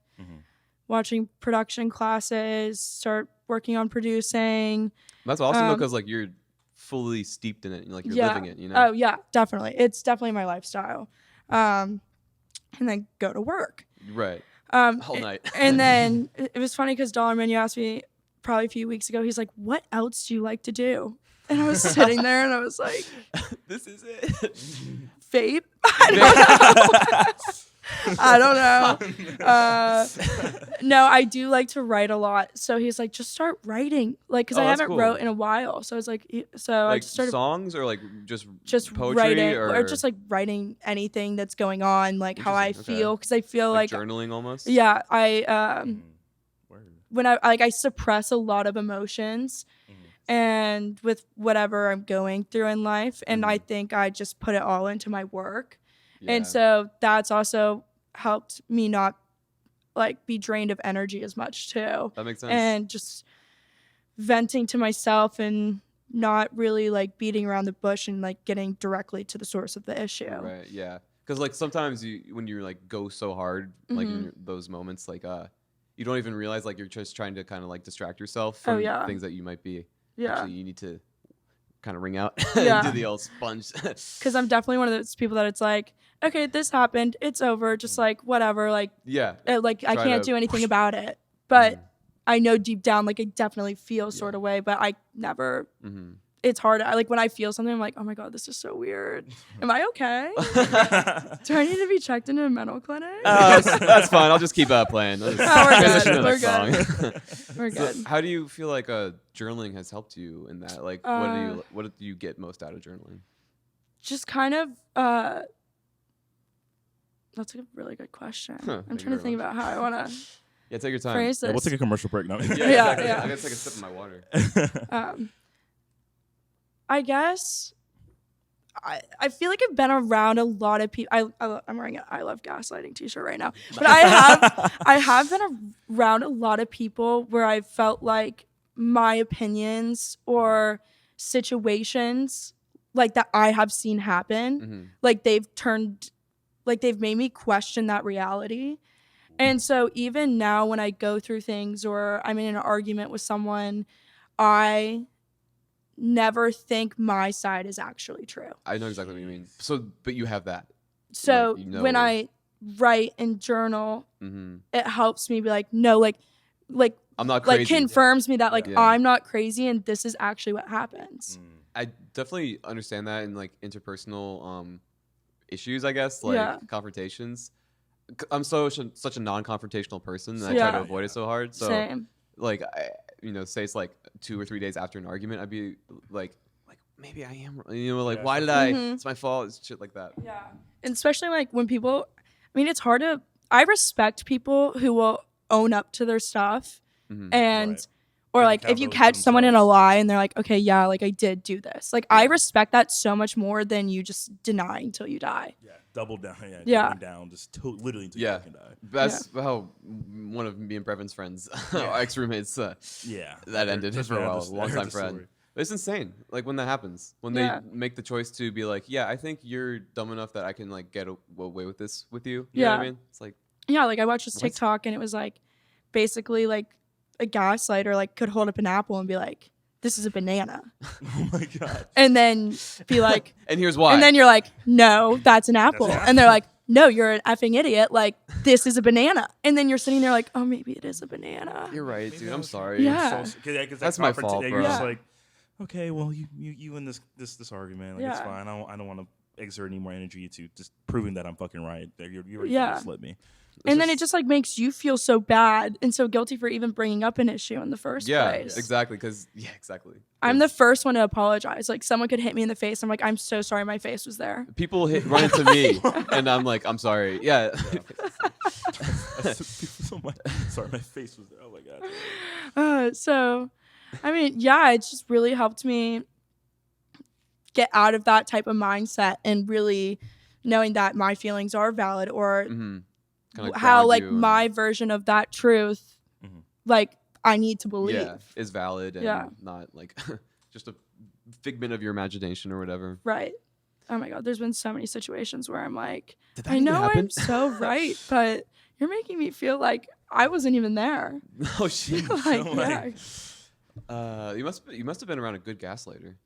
watching production classes, start working on producing. That's awesome because like you're fully steeped in it, like you're living it, Oh yeah, definitely. It's definitely my lifestyle. And then go to work. Right. Whole night. And then it was funny because Dollar Menu asked me probably a few weeks ago, he's like, what else do you like to do? And I was sitting there and I was like, this is it. Vape? I don't know. No, I do like to write a lot. So he's like, just start writing. Like, because I haven't wrote in a while. So I was like, I just started. Songs or like just poetry writing or just like writing anything that's going on, like how I feel. Because I feel like journaling almost. Yeah. When I suppress a lot of emotions. And with whatever I'm going through in life. And I think I just put it all into my work. Yeah. And so that's also helped me not like be drained of energy as much too. That makes sense. And just venting to myself and not really like beating around the bush and like getting directly to the source of the issue. Right. Yeah. Because like sometimes when you like go so hard, like in those moments, like you don't even realize like you're just trying to kind of like distract yourself from things that you might be. Yeah. Actually, you need to kind of ring out and do the old sponge. Because I'm definitely one of those people that it's like, okay, this happened. It's over. Just like, whatever. Like, like I can't do anything about it. But I know deep down, like I definitely feel sort of way, but I never, it's hard. Like when I feel something, I'm like, oh my God, this is so weird. Am I okay? Do I need to be checked into a mental clinic? That's fine. I'll just keep playing. We're good. We're good. So how do you feel like journaling has helped you in that? Like, what do you get most out of journaling? just kind of that's a really good question. I'm trying to think about how I want to take your time. phrase this. Yeah, we'll take a commercial break now. Yeah. I gotta take a sip of my water. I guess I feel like I've been around a lot of people. I'm wearing an I Love Gaslighting t-shirt right now, but I have been around a lot of people where I felt like my opinions or situations like that I have seen happen, like they've made me question that reality. And so even now when I go through things or I'm in an argument with someone, I never think my side is actually true. I know exactly what you mean. So, but you have that. So when I write and journal, it helps me be like, no, like I'm not crazy. Like confirms me that I'm not crazy and this is actually what happens. I definitely understand that in like interpersonal issues, I guess, like confrontations. I'm such a non-confrontational person and I try to avoid it so hard. So Same. like say it's like 2 or 3 days after an argument, I'd be like maybe I am, like why did I? It's my fault. It's shit like that. Yeah, and especially like when people, I mean, it's hard to. I respect people who will own up to their stuff, and or like if you catch someone in a lie and they're like, okay, yeah, like I did do this. Like I respect that so much more than you just denying till you die. Yeah, double down. Yeah, down, just literally until you fucking die. That's how one of me and Brevin's friends, our ex-roommates, that ended for a while, a long-time friend. But it's insane, like when that happens, when they make the choice to be like, yeah, I think you're dumb enough that I can like get away with this with you. You know what I mean? It's like, like I watched this TikTok and it was like, basically like a gaslighter like could hold up an apple and be like, this is a banana. Oh my God. And then be like, and here's why. And then you're like, no, that's an apple. And they're like, no, you're an effing idiot. Like, this is a banana. And then you're sitting there like, oh, maybe it is a banana. You're right, dude. I'm sorry. Yeah. That's my fault, bro. You're just like, okay, well, you win this argument. Like, it's fine. I don't want to exert any more energy to just proving that I'm fucking right. You already slip me. And then it just like makes you feel so bad and so guilty for even bringing up an issue in the first place. Yeah, exactly. Exactly. I'm the first one to apologize. Like someone could hit me in the face. I'm like, I'm so sorry. My face was there. People run into me and I'm like, I'm sorry. Yeah. Sorry, my face was there. Oh my God. So, I mean, it's just really helped me get out of that type of mindset and really knowing that my feelings are valid or how like my version of that truth, like I need to believe is valid and not like just a figment of your imagination or whatever. Right. Oh my God. There's been so many situations where I'm like, I know I'm so right, but you're making me feel like I wasn't even there. Oh shit. Like, you must have been around a good gaslighter.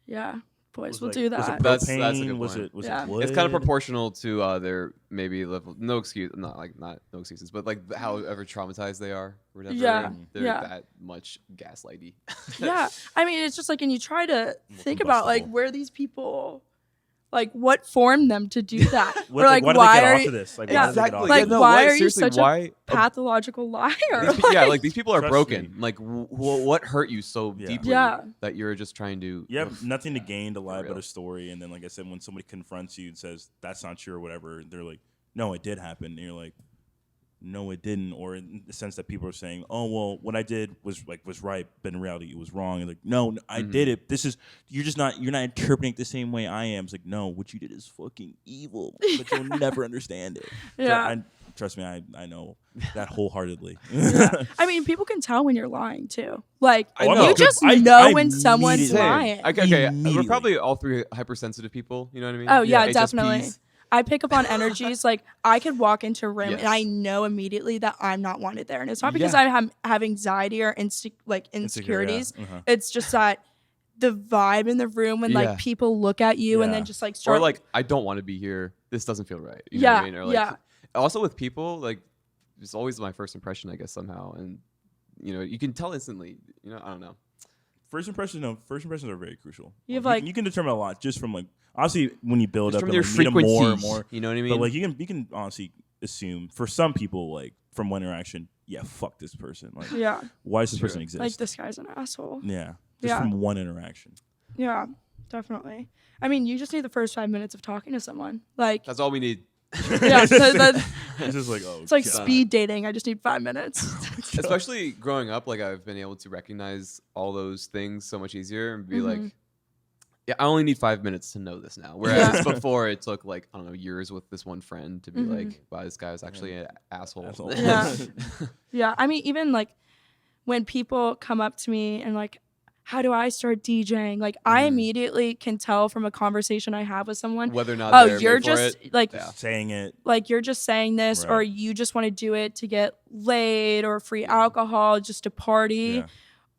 Yeah. Boys will do that. Was it that's a propane? good Was point. it wood? It's kind of proportional to their maybe level. No excuse, not no excuses, but like however traumatized they are, or whatever. They're that much gaslighty. Yeah, I mean, it's just like, and you try to think about like where these people, like what formed them to do that, or like why are you this? Like, exactly. Like why are you such a pathological liar? Like these people are broken. Like what hurt you so deeply that you're just trying to. You have nothing to gain to lie about a story, and then like I said, when somebody confronts you and says that's not true or whatever, they're like, no, it did happen, and you're like, no, it didn't, or in the sense that people are saying, oh well, what I did was right, but in reality it was wrong. And like, no, I did it. You're not interpreting it the same way I am. It's like, no, what you did is fucking evil, but you'll never understand it. Yeah. So trust me, I know that wholeheartedly. I mean, people can tell when you're lying too. Like you just know when someone's lying. Okay, we're probably all three hypersensitive people. You know what I mean? Oh yeah, definitely. I pick up on energies. Like I could walk into a room and I know immediately that I'm not wanted there, and it's not because I have anxiety or insecurities. It's just that the vibe in the room when like people look at you and then just like start. Or like I don't want to be here. This doesn't feel right. You know what I mean? Or like, also with people, like it's always my first impression, I guess somehow, and you can tell instantly. I don't know. First impressions are very crucial. You can determine a lot just from like. Obviously, when you build just up from and your like, meet them more and frequencies, more, you know what I mean. But like you can honestly assume for some people, like from one interaction, fuck this person. Like, why does this person exist? Like this guy's an asshole. Yeah, just from one interaction. Yeah, definitely. I mean, you just need the first 5 minutes of talking to someone. Like that's all we need. Yeah, it's just like it's like speed dating. I just need 5 minutes. Especially growing up, like I've been able to recognize all those things so much easier and be like, yeah, I only need 5 minutes to know this now. Whereas before it took like, I don't know, years with this one friend to be like, wow, this guy is actually an asshole. Yeah. Yeah. I mean, even like when people come up to me and like, how do I start DJing? Like I immediately can tell from a conversation I have with someone whether or not you're just like saying it. Like you're just saying this or you just want to do it to get laid or free alcohol just to party. Yeah.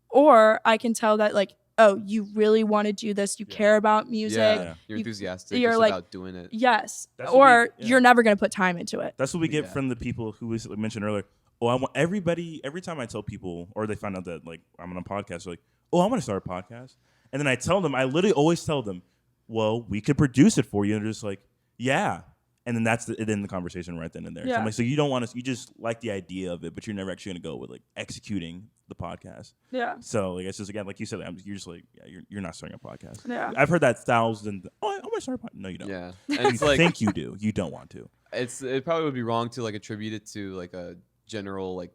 Or I can tell that like, oh, you really want to do this. You care about music. Yeah. You're enthusiastic you're just like, about doing it. Yes. Or you're never going to put time into it. That's what we get from the people who was mentioned earlier. Oh, I want everybody, every time I tell people, or they find out that like I'm on a podcast, they're like, oh, I want to start a podcast. And then I tell them, I literally always tell them, well, we could produce it for you. And they're just like, yeah. And then that's then the conversation right then and there. Yeah. So I'm like, so you don't want to, you just like the idea of it, but you're never actually going to go with like executing the podcast. Yeah. So like, it's just, again, like you said, you're just like, yeah, you're not starting a podcast. Yeah. I've heard that thousand, I want to start a podcast. No, you don't. Yeah. And you like, think you do. You don't want to. It probably would be wrong to like attribute it to like a general like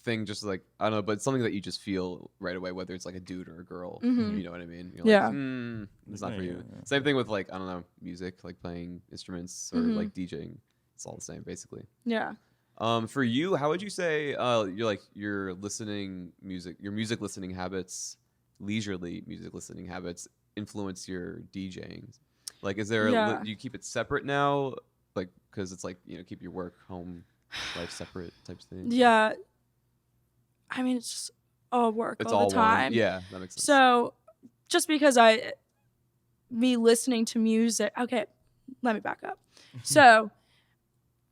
thing, just like I don't know, but it's something that you just feel right away, whether it's like a dude or a girl. You know what I mean? You're like, it's not for you. Same thing with like I don't know, music, like playing instruments or like DJing. It's all the same, basically. Yeah. For you, how would you say your music listening habits, leisurely music listening habits, influence your DJing? Like, is there do you keep it separate now, like because it's like keep your work home life separate types thing? Yeah. I mean, it's just all work all the time. Yeah, that makes sense. So just because me listening to music, okay, let me back up. So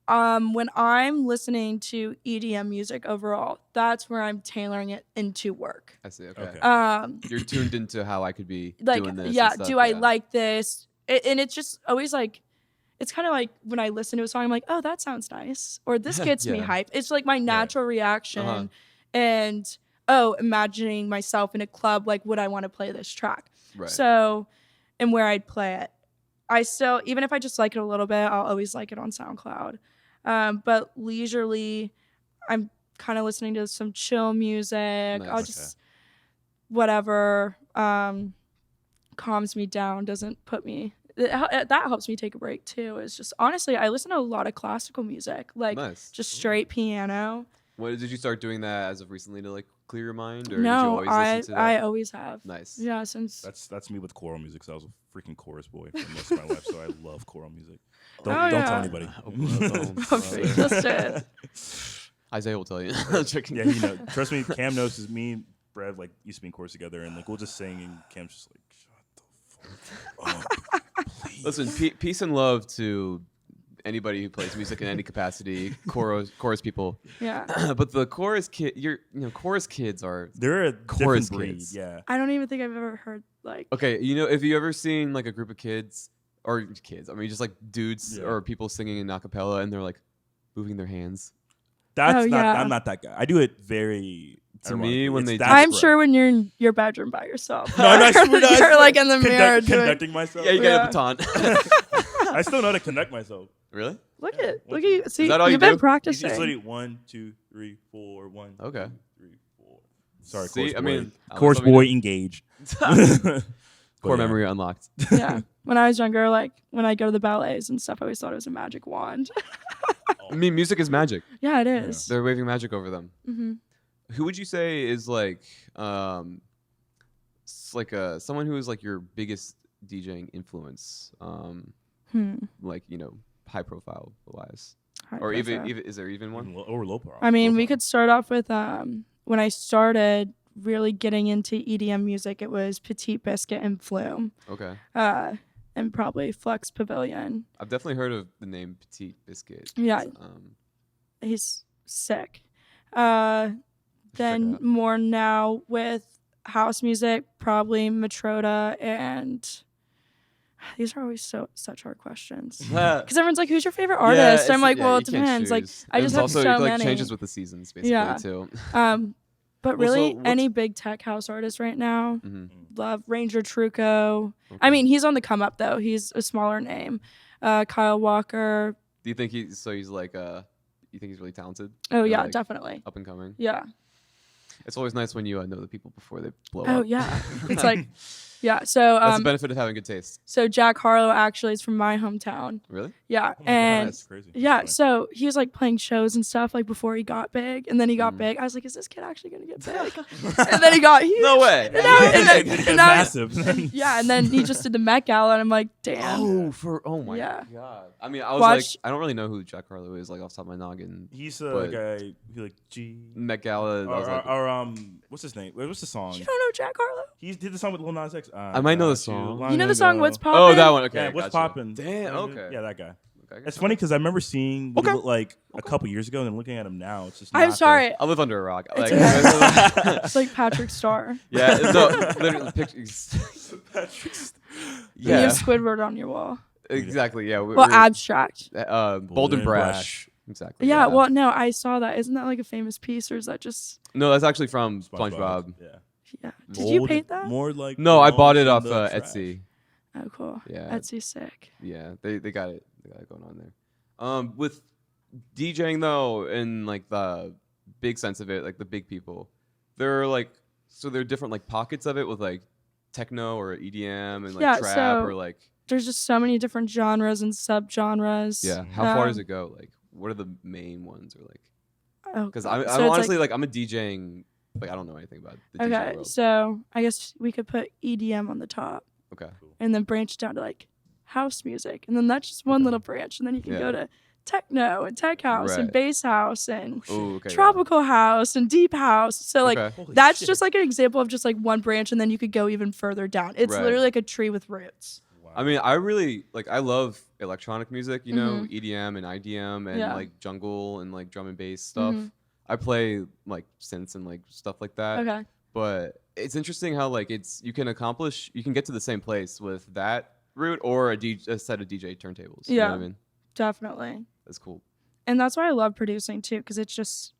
when I'm listening to EDM music overall, that's where I'm tailoring it into work. I see, okay. You're tuned into how I could be like, doing this. Yeah, do I like this? And it's just always like, it's kind of like when I listen to a song, I'm like, oh, that sounds nice. Or this gets me hype. It's like my natural reaction. And, imagining myself in a club, like, would I want to play this track? Right. So, and where I'd play it. I still, even if I just like it a little bit, I'll always like it on SoundCloud. But leisurely, I'm kind of listening to some chill music. Nice. I'll just, whatever, calms me down, doesn't put me... that helps me take a break too. It's just honestly, I listen to a lot of classical music, like just straight piano. What did you start doing that as of recently to like clear your mind, or no, did you always listen to that? I always have. Nice. Yeah, since that's me with choral music. So I was a freaking chorus boy for most of my life, so I love choral music. Don't tell anybody. Just it. Isaiah will tell you. Yeah, trust me. Cam knows, is me and Brad like used to be in chorus together, and like we'll just sing, and Cam's just like, shut the fuck up. Please. Listen, peace and love to anybody who plays music in any capacity, chorus people. Yeah. But the chorus chorus kids they're a chorus breed. Kids. Yeah. I don't even think I've ever heard like. Okay, if you ever seen like a group of kids, I mean just like dudes or people singing in acapella and they're like moving their hands. That's not. I'm not that guy. I do it very. To me, when they, I'm sure when you're in your bedroom by yourself. No, you're like in the mirror conducting myself. Yeah, you got a baton. I still know how to conduct myself. Really? Look at you. See, that all you've been practicing. You just 1, 2, 3, 4, 1. Okay. 2, 3, 4. Sorry, See, course boy engaged. Core memory unlocked. Yeah. When I was younger, like when I go to the ballets and stuff, I always thought it was a magic wand. I mean, music is magic. Yeah, it is. They're waving magic over them. Mm-hmm. Who would you say is like someone who is like your biggest DJing influence? Like high profile wise, even is there even one or low profile? I mean, we could start off with when I started really getting into EDM music, it was Petit Biscuit and Flume. Okay. And probably Flux Pavilion. I've definitely heard of the name Petit Biscuit. Yeah. He's sick. Then more now with house music, probably Matroda, and these are always such hard questions because everyone's like, "Who's your favorite artist?" I'm like, "Well, it depends." Like, I just have so many. Changes with the seasons, basically too. But really, any big tech house artist right now, love Ranger Trucco. Okay. I mean, he's on the come up though. He's a smaller name. Kyle Walker. Do you think he's like you think he's really talented? Oh yeah, like, definitely. Up and coming. Yeah. It's always nice when you know the people before they blow up. Oh yeah, it's like, yeah. So that's the benefit of having good taste. So Jack Harlow actually is from my hometown. Really? Yeah, Oh and God, that's crazy. yeah. So he was like playing shows and stuff like before he got big, and then he got big. I was like, is this kid actually gonna get big? And then he got huge. No way. And massive. Yeah, and then he just did the Met Gala, and I'm like, damn. Oh my Yeah. God. I mean, I was like, I don't really know who Jack Harlow is, like off the top of my noggin. He's a guy who like Met Gala. What's his name? What's the song? You don't know Jack Harlow? He did the song with Lil Nas X. I might know the song. You know the song What's Poppin'? Oh, that one. Okay. Yeah, What's Poppin'? Damn. Okay. Yeah, that guy. Okay. It's funny because I remember seeing what he looked like a couple years ago, and then looking at him now, it's just. I'm sorry. I live under a rock. It's, like, it's like Patrick Starr. Yeah. No, literally, pictures. Patrick. Yeah. You have Squidward on your wall. Exactly. Yeah. Well, abstract. Bold and brash. Exactly. Yeah. Well, no, I saw that. Isn't that like a famous piece, or is that just? No, that's actually from SpongeBob. Yeah. Yeah. Did you paint that? More like. No, I bought it off Etsy. Oh, cool. Yeah. Etsy's sick. Yeah, they got it. They got it going on there. With DJing though, in like the big sense of it, like the big people, there are like there are different like pockets of it with like techno or EDM and like trap or like. There's just so many different genres and subgenres. Yeah. How far does it go? Like, what are the main ones? Or like, because I'm so honestly like I'm a DJing. Like I don't know anything about the DJ world. So I guess we could put EDM on the top. Okay. And then branch down to like house music, and then that's just one little branch, and then you can go to techno and tech house and bass house and tropical house and deep house. So like that's just like an example of just like one branch, and then you could go even further down. It's literally like a tree with roots. Wow. I mean, I really like I love electronic music, you know, EDM and IDM and like jungle and like drum and bass stuff. I play like synths and like stuff like that. Okay. But it's interesting how like you can get to the same place with that route or a set of DJ turntables. You know what I mean? Definitely. That's cool. And that's why I love producing too, because it's just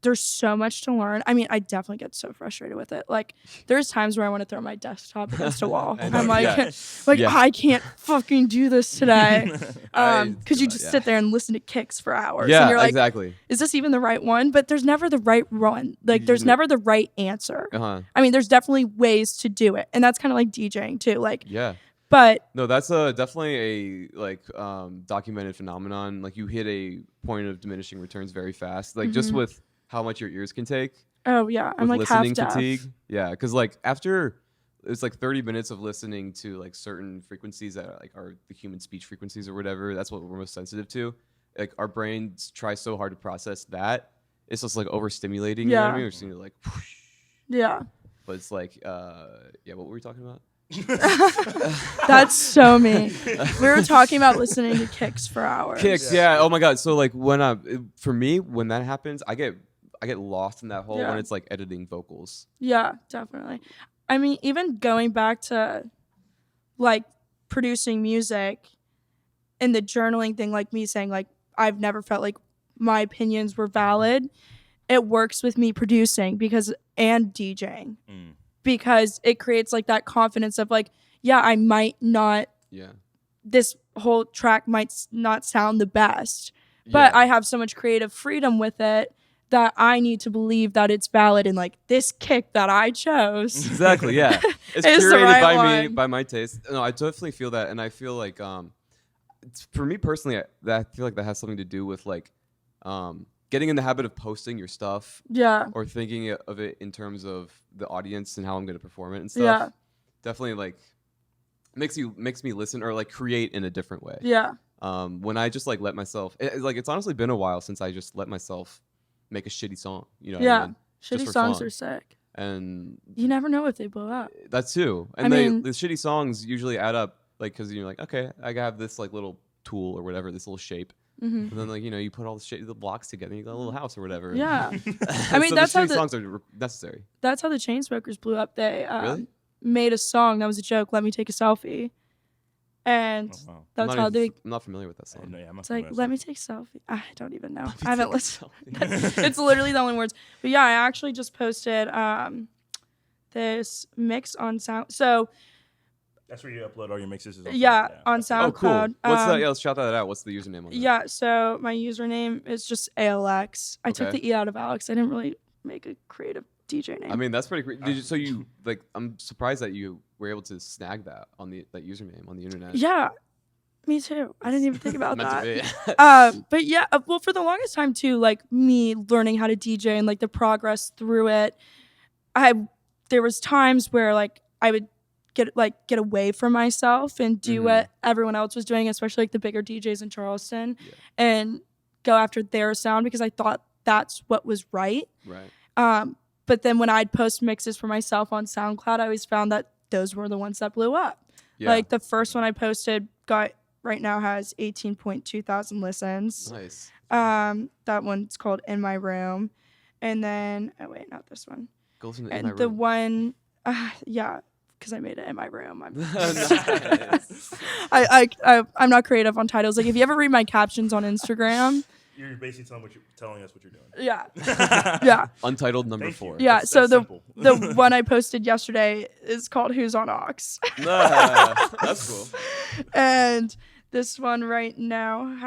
there's so much to learn. I mean, I definitely get so frustrated with it. Like there's times where I want to throw my desktop against a wall. I'm like, I can't fucking do this today. Because you just sit there and listen to kicks for hours. Yeah, and you're like, exactly. Is this even the right one? But there's never the right one. Like there's never the right answer. I mean, there's definitely ways to do it. And that's kind of like DJing too. Like, but no, that's definitely a like documented phenomenon. Like you hit a point of diminishing returns very fast. Like just with how much your ears can take. Oh yeah, I'm like listening half fatigue. deaf. Yeah, because like after it's like 30 minutes of listening to like certain frequencies that are the human speech frequencies or whatever. That's what we're most sensitive to. Like our brains try so hard to process that. It's just like overstimulating. You know what I mean? We're just like. Whoosh. Yeah. But it's like, what were we talking about? That's so me. We were talking about listening to kicks for hours. Kicks, yeah. Oh my god. So like for me, when that happens, I get lost in that hole when it's like editing vocals. Yeah, definitely. I mean, even going back to like producing music and the journaling thing, like me saying like I've never felt like my opinions were valid. It works with me producing and DJing. Because it creates like that confidence of like, I might not, this whole track might not sound the best, but I have so much creative freedom with it that I need to believe that it's valid and like this kick that I chose. Exactly, yeah. It's curated by me, by my taste. No, I definitely feel that. And I feel like, for me personally, I feel like that has something to do with like, getting in the habit of posting your stuff or thinking of it in terms of the audience and how I'm going to perform it and stuff definitely like makes me listen or like create in a different way. When I just like let myself it's honestly been a while since I just let myself make a shitty song, you know what I mean? Shitty songs are sick and you never know if they blow up. That's too. And the shitty songs usually add up like because you're like, okay, I have this like little tool or whatever, this little shape. And then, like, you put all the blocks together and you got a little house or whatever. Yeah. I mean, so that's how the songs are necessary. That's how the Chainsmokers blew up. They made a song that was a joke, Let Me Take a Selfie. And that's how they. I'm not familiar with that song. It's like, let me take selfie. I don't even know. I haven't listened. It's literally the only words. But yeah, I actually just posted this mix on Sound. So that's where you upload all your mixes. On SoundCloud. Oh, cool. What's that? Yeah, let's shout that out. What's the username on that? Yeah, so my username is just ALX. I took the E out of Alex. I didn't really make a creative DJ name. I mean, that's pretty great. So you like? I'm surprised that you were able to snag that on that username on the internet. Yeah, me too. I didn't even think about that. But yeah, well, for the longest time too, like me learning how to DJ and like the progress through it, there was times where like I would get away from myself and do what everyone else was doing, especially like the bigger DJs in Charleston, and go after their sound because I thought that's what was right. Right. But then when I'd post mixes for myself on SoundCloud, I always found that those were the ones that blew up. Yeah. Like the first one I posted right now has 18.2 thousand listens. Nice. That one's called In My Room. And then, oh wait, not this one. Goes in and my the room. one, yeah, because I made it in my room. Nice. I'm not creative on titles. Like if you ever read my captions on Instagram. You're basically telling us what you're doing. Yeah. Yeah. Untitled number 4. Yeah. That's so the one I posted yesterday is called Who's on Aux. That's cool. And this one right now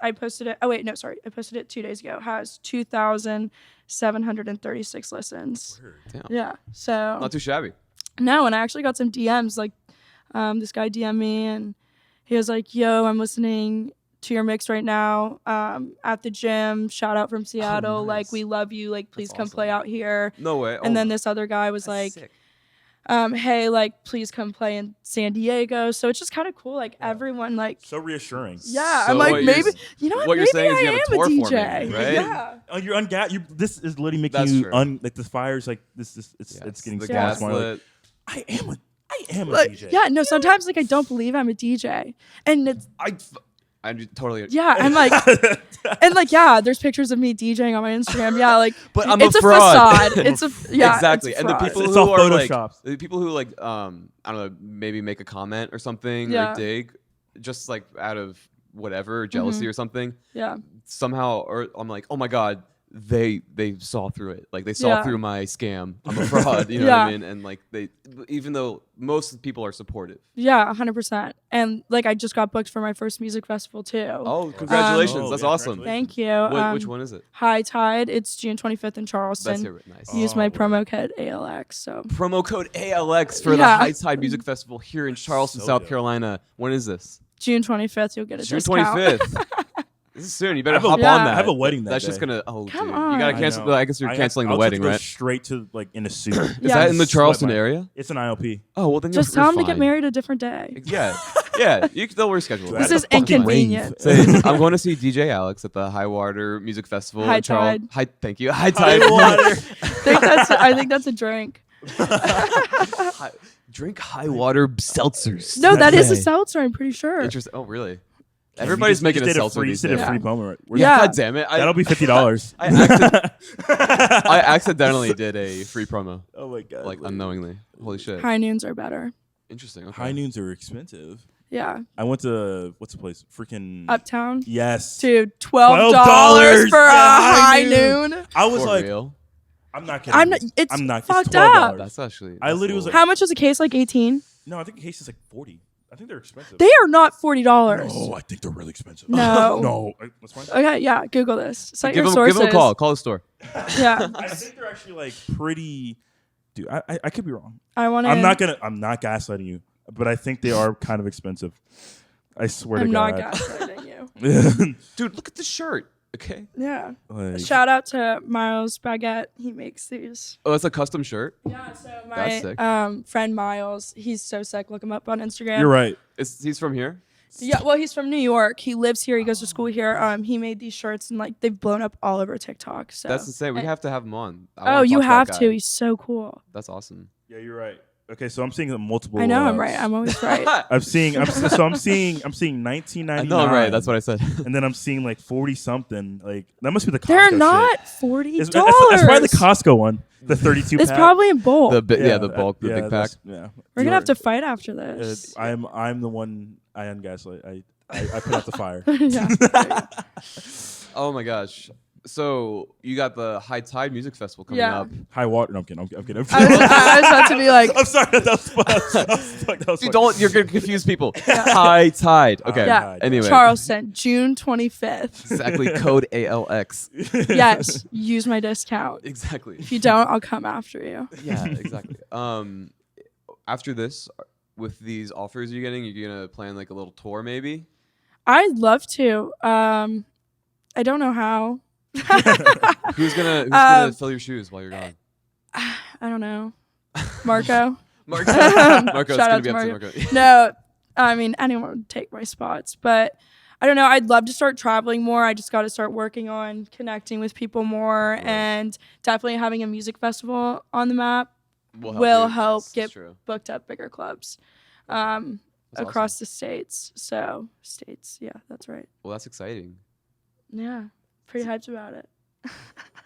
I posted it. Oh wait, no, sorry. I posted it 2 days ago. Has 2,736 listens. Damn. Yeah. So not too shabby. No, and I actually got some DMs. Like, this guy DM'd me and he was like, "Yo, I'm listening to your mix right now at the gym. Shout out from Seattle. Oh, nice. Like, we love you. Like, please come awesome. play out here." No way. And then this other guy was like, sick. "Hey, like, please come play in San Diego." So it's just kind of cool. Like, everyone, like, so reassuring. yeah. So I'm like, what maybe you know what? What you're Maybe saying is I you have a am tour DJ. forming, right? Yeah. Oh, you're this is literally making That's you true. like the fires like this. It's getting the smaller and gas smaller. Like, lit. I am a Like, DJ. yeah. No. Sometimes like I don't believe I'm a DJ, and it's I totally. yeah. I'm like. And like, yeah, there's pictures of me DJing on my Instagram. Yeah, like, But I'm it's a a fraud. facade. It's a yeah, exactly. it's a And the fraud. people It's who all are like photoshops. the people who like I don't know, maybe make a comment or something Yeah. or dig, just like out of whatever jealousy or something. Yeah, Somehow, or I'm like, oh my god, they saw through it. Like they saw Yeah. through my scam. I'm a fraud. You know what I mean? And like even though most people are supportive. yeah, 100%. And like, I just got booked for my first music festival too. Oh, congratulations! That's yeah, awesome. Thank you. Which one is it? High Tide. It's June 25th in Charleston. That's it. Nice. Use my promo code ALX. So Promo code ALX for the Yeah. High Tide Music Festival here in Charleston, So South dope. Carolina. When is this? June 25th, you'll get a June discount. 25th. This is soon. You better I have a- hop yeah. on that. I have a wedding that That's just day. gonna. Come dude. You on. gotta I cancel. know. I guess you're canceling the I'll wedding, just go right? straight to like in a suit. Is Yeah. that in the Charleston Sweat my- area? It's an ILP. Oh well, then Just you're tell them to get fine. married a different day. Yeah, yeah. They'll reschedule. This This is fucking inconvenient. Say, I'm going to see DJ ALX at the High Water Music Festival. High in Charleston. Tide. Thank you. High Tide. I think that's a drink. Drink high water seltzers. No, that is a Say. seltzer. I'm pretty sure. Interesting. Oh really? Everybody's making a seltzer these did days. a free promo. Yeah. God damn it! That'll be $50. I accidentally did a free promo, Oh my god! like unknowingly. Holy shit! High noons are better. Interesting. Okay. High noons are expensive. Yeah. I went to what's the place? Freaking Uptown. yes. Dude, $12 for a high noon. I was For like, real? I'm not kidding. I'm not. It's I'm not. fucked It's up. $12. That's actually. I literally was like- How much was a case? Like 18? No, I think the case is like 40. I think they're expensive. They are not $40. No, I think they're really expensive. No. No, that's fine. Okay, yeah. Google this. Cite give your him sources. a call. Call the store. Yeah. I think they're actually like pretty. Dude, I could be wrong. I'm I'm not gaslighting you, but I think they are kind of expensive. I swear I'm to not God. gaslighting you. Dude, look at the shirt. Okay. Yeah. Like, Shout out to Miles Baguette. He makes these. Oh, it's a custom shirt. Yeah. So That's sick. my friend Miles, he's so sick. Look him up on Instagram. you're right. He's from here. Yeah. Well, he's from New York. He lives here. He goes to school here. He made these shirts and like they've blown up all over TikTok. So That's insane. We have to have him on. I Oh, wanna you talk have that to. guy. He's so cool. That's awesome. Yeah, you're right. Okay, so I'm seeing multiple. I know I'm right. I'm always right. I'm seeing 1999. I know I'm right. That's what I said. And then I'm seeing like 40 something. Like that must be the Costco. They're not shit. $40. That's probably the Costco one. The 32 pack. It's probably in bulk. The bulk, the big pack. Yeah. We're gonna have to fight after this. I'm the one I ungaslight. I put out the fire. Yeah. Oh my gosh. So you got the High Tide Music Festival coming up. High water. No, I'm kidding. I'm kidding. I was about to be like, I'm sorry. That was Dude, you're gonna confuse people. High Tide. Okay. Yeah. Anyway. Charleston, June 25th. Exactly. Code ALX. Yes. Use my discount. Exactly. If you don't, I'll come after you. Yeah. Exactly. After this, with these offers you're getting, you're gonna plan like a little tour, maybe? I'd love to. I don't know how. Who's gonna fill your shoes while you're gone? I don't know. Marco. Marco's Shout gonna out be to up to Marco. Marco. No, I mean anyone would take my spots, but I don't know. I'd love to start traveling more. I just got to start working on connecting with people more, and definitely having a music festival on the map will help get booked up bigger clubs across the states. So yeah, that's right. Well, that's exciting. Yeah. Pretty hyped about it.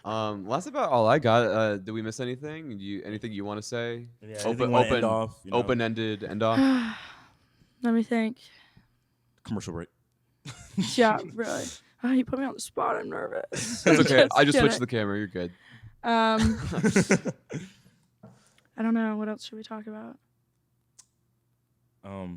Well, that's about all I got. Did we miss anything? Anything you want to say? Yeah, open-ended end off. Let me think. Commercial break. Yeah, really. Oh, you put me on the spot. I'm nervous. That's okay. I just switched the camera. You're good. I don't know. What else should we talk about? I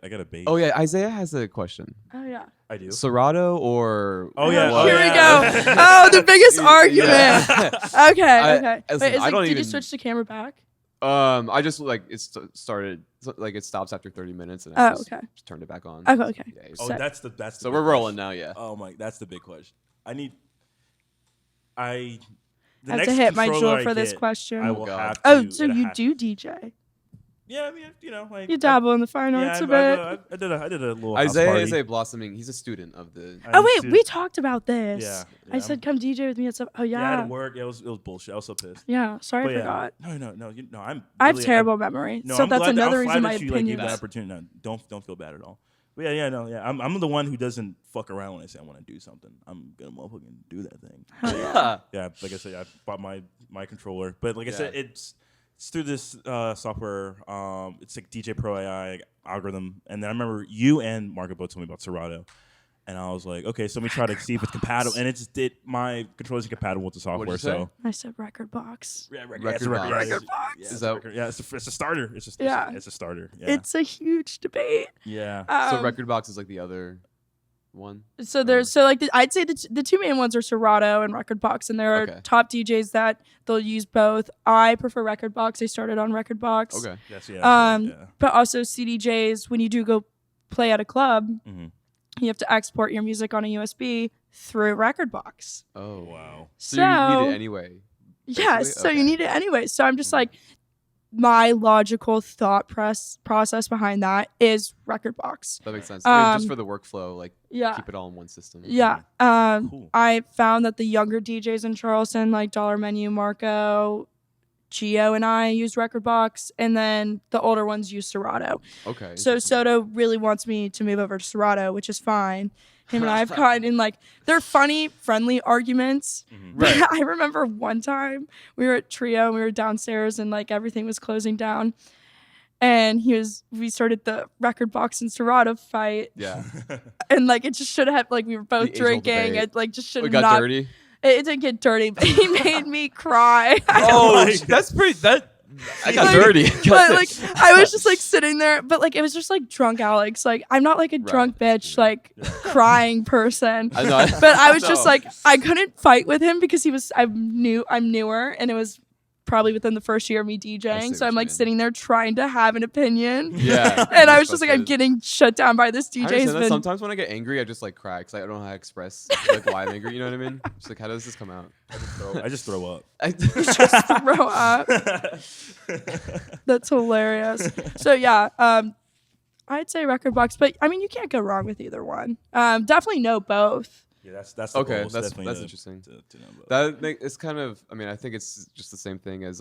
got a bait. Oh yeah, Isaiah has a question. Oh yeah. I do. Serato or Here we go. Oh, the biggest argument. Yeah. Okay. Listen, Wait, did you switch the camera back? I just it started it stops after 30 minutes and I just turned it back on. Okay. Yeah, that's the so we're rolling now. Yeah. Oh my, that's the big question. I have to hit my jewel for this question. I will have to. Oh, so you do DJ? Yeah, I mean, like you dabble in the fine arts a bit. I did a little. Isaiah blossoming. He's a student of the. We talked about this. Yeah. I said come DJ with me at some. Oh yeah. Yeah, I had to work. It was bullshit. I was so pissed. Yeah, sorry, I forgot. No. I have terrible memory, so that's another reason my opinion. Gave that opportunity. No, don't feel bad at all. But I'm the one who doesn't fuck around when I say I want to do something. I'm gonna motherfucking do that thing. Yeah, like I said, I bought my controller, but like I said, it's through this software. It's like DJ Pro AI algorithm, and then I remember you and Marco both told me about Serato, and I was like, okay, so let me try to see if it's compatible, and my controller isn't compatible with the software. So I said Recordbox. Yeah, Recordbox. It's a starter. It's a starter. Yeah. It's a huge debate. Yeah. So Recordbox is like the other one. So there's I'd say the two main ones are Serato and Recordbox, and there are top DJs that they'll use both. I prefer Recordbox. I started on Recordbox. Okay. Yes, yeah. But also CDJs, when you do go play at a club, you have to export your music on a USB through Recordbox. Oh wow. So you need it anyway. Yes. So you need it anyway. So I'm just like, my logical thought process behind that is Recordbox. That makes sense. Just for the workflow, keep it all in one system. Yeah. Cool. I found that the younger DJs in Charleston, like Dollar Menu, Marco, Gio, and I use Recordbox, and then the older ones use Serato. Okay. So Soto really wants me to move over to Serato, which is fine. Him and I have gotten in they're funny, friendly arguments. Right. I remember one time we were at Trio and we were downstairs and everything was closing down. And we started the Recordbox and Serato fight. Yeah. And it just should have we were both drinking. It just should have got not. Dirty. It didn't get dirty, but he made me cry. That's pretty. I got dirty. But, I was just sitting there, but it was just drunk Alex. I'm not a drunk bitch, crying person. I know. But I was just I couldn't fight with him because I'm newer, and it was probably within the first year of me DJing. So I'm sitting there trying to have an opinion. Yeah. And I was just I'm getting shut down by this DJ. Sometimes when I get angry, I just cry because I don't know how to express why I'm angry. You know what I mean? Just how does this come out? I just throw up. You just throw up. That's hilarious. So yeah, I'd say Recordbox, but I mean you can't go wrong with either one. Definitely know both. Yeah, that's the okay. goal. That's Definitely interesting. To know about. It's kind of. I mean, I think it's just the same thing as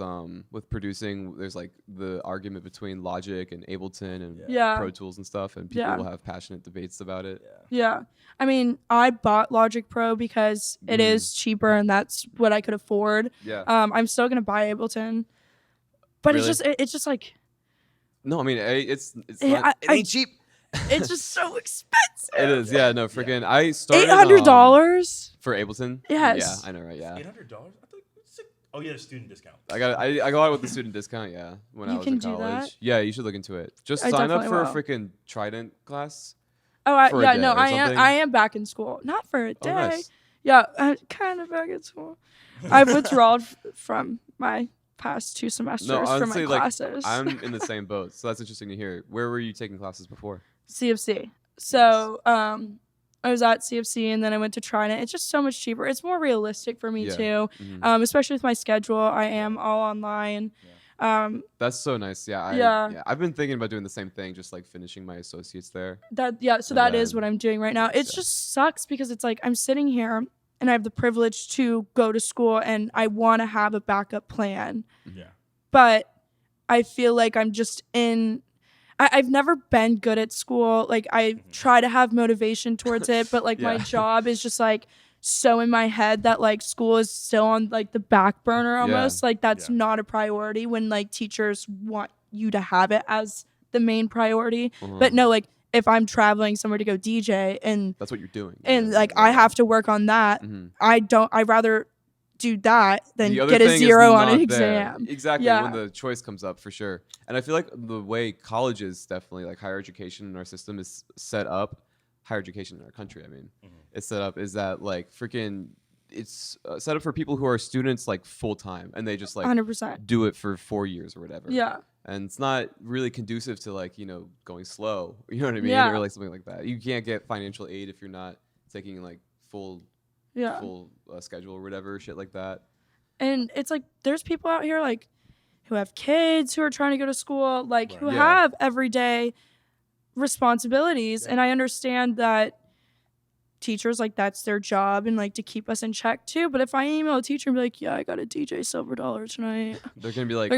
with producing. There's like the argument between Logic and Ableton and Yeah. Pro Tools and stuff, and people will have passionate debates about it. Yeah. I mean, I bought Logic Pro because it is cheaper and that's what I could afford. Yeah. I'm still gonna buy Ableton, but Really? it's just like. No, I mean it's not, it ain't cheap. It's just so expensive. It is, yeah. No, freaking. I started $800 for Ableton. Yes. Yeah, I know, right? Yeah. $800? I thought. Oh yeah, student discount. I got it with the student discount. Yeah, when I was in college. That? Yeah, you should look into it. Just I sign up for will. a freaking Trident class. Oh, I am back in school. Not for a day. Oh, nice. Yeah, I'm kind of back in school. I've withdrawn from my past 2 semesters from my classes. I'm in the same boat, so that's interesting to hear. Where were you taking classes before? CFC. So I was at CFC and then I went to Trident. It's just so much cheaper. It's more realistic for me too, especially with my schedule. I am all online. That's so nice. Yeah, I've been thinking about doing the same thing, just like finishing my associates there. So that is what I'm doing right now. It just sucks because it's like I'm sitting here and I have the privilege to go to school and I want to have a backup plan. Yeah. But I feel like I'm just in. I've never been good at school. Like I try to have motivation towards it, but like my job is just like so in my head that like school is still on like the back burner almost. Like that's not a priority when like teachers want you to have it as the main priority. But no, like if I'm traveling somewhere to go DJ and that's what you're doing. And like I have to work on that. I'd rather do that than get a 0 on an exam. Exactly, when the choice comes up, for sure. And I feel like the way colleges, definitely like higher education in our system is set up, higher education in our country, I mean, it's set up is that like freaking it's set up for people who are students like full time and they just like 100% do it for 4 years or whatever. Yeah. And it's not really conducive to like, going slow, you know what I mean? Or like something like that. You can't get financial aid if you're not taking like full schedule or whatever, shit like that. And it's like there's people out here like who have kids who are trying to go to school, like who have everyday responsibilities. And I understand that teachers, like that's their job and like to keep us in check too. But if I email a teacher and be like, I got a DJ Silver Dollar tonight, they're gonna be like,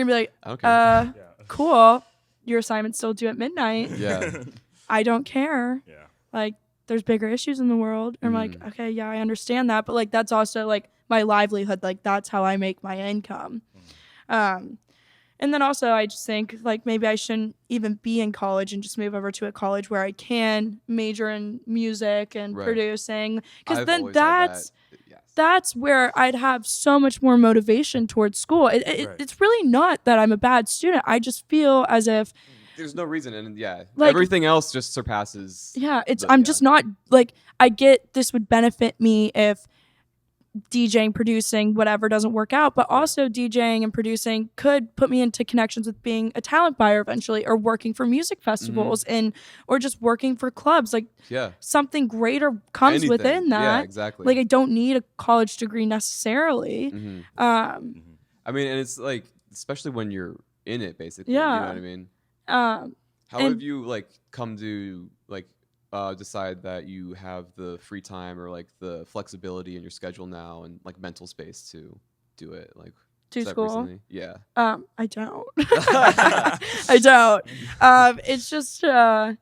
okay, cool, your assignment's still due at midnight. Yeah. I don't care. Yeah. Like there's bigger issues in the world. And I'm like, okay, yeah, I understand that. But like, that's also like my livelihood. Like that's how I make my income. And then also I just think like maybe I shouldn't even be in college and just move over to a college where I can major in music and producing. Because then that's where I'd have so much more motivation towards school. It's really not that I'm a bad student. I just feel as if there's no reason, and like, everything else just surpasses. Yeah, I'm just not like I get this would benefit me if DJing, producing, whatever doesn't work out, but also DJing and producing could put me into connections with being a talent buyer eventually, or working for music festivals or just working for clubs. Like something greater comes within that. Yeah, exactly. Like I don't need a college degree necessarily. I mean, and it's like especially when you're in it, basically. Yeah. You know what I mean? How have you like come to like decide that you have the free time or like the flexibility in your schedule now and like mental space to do it? Like to school? Recently? Yeah. I don't. I don't. It's just I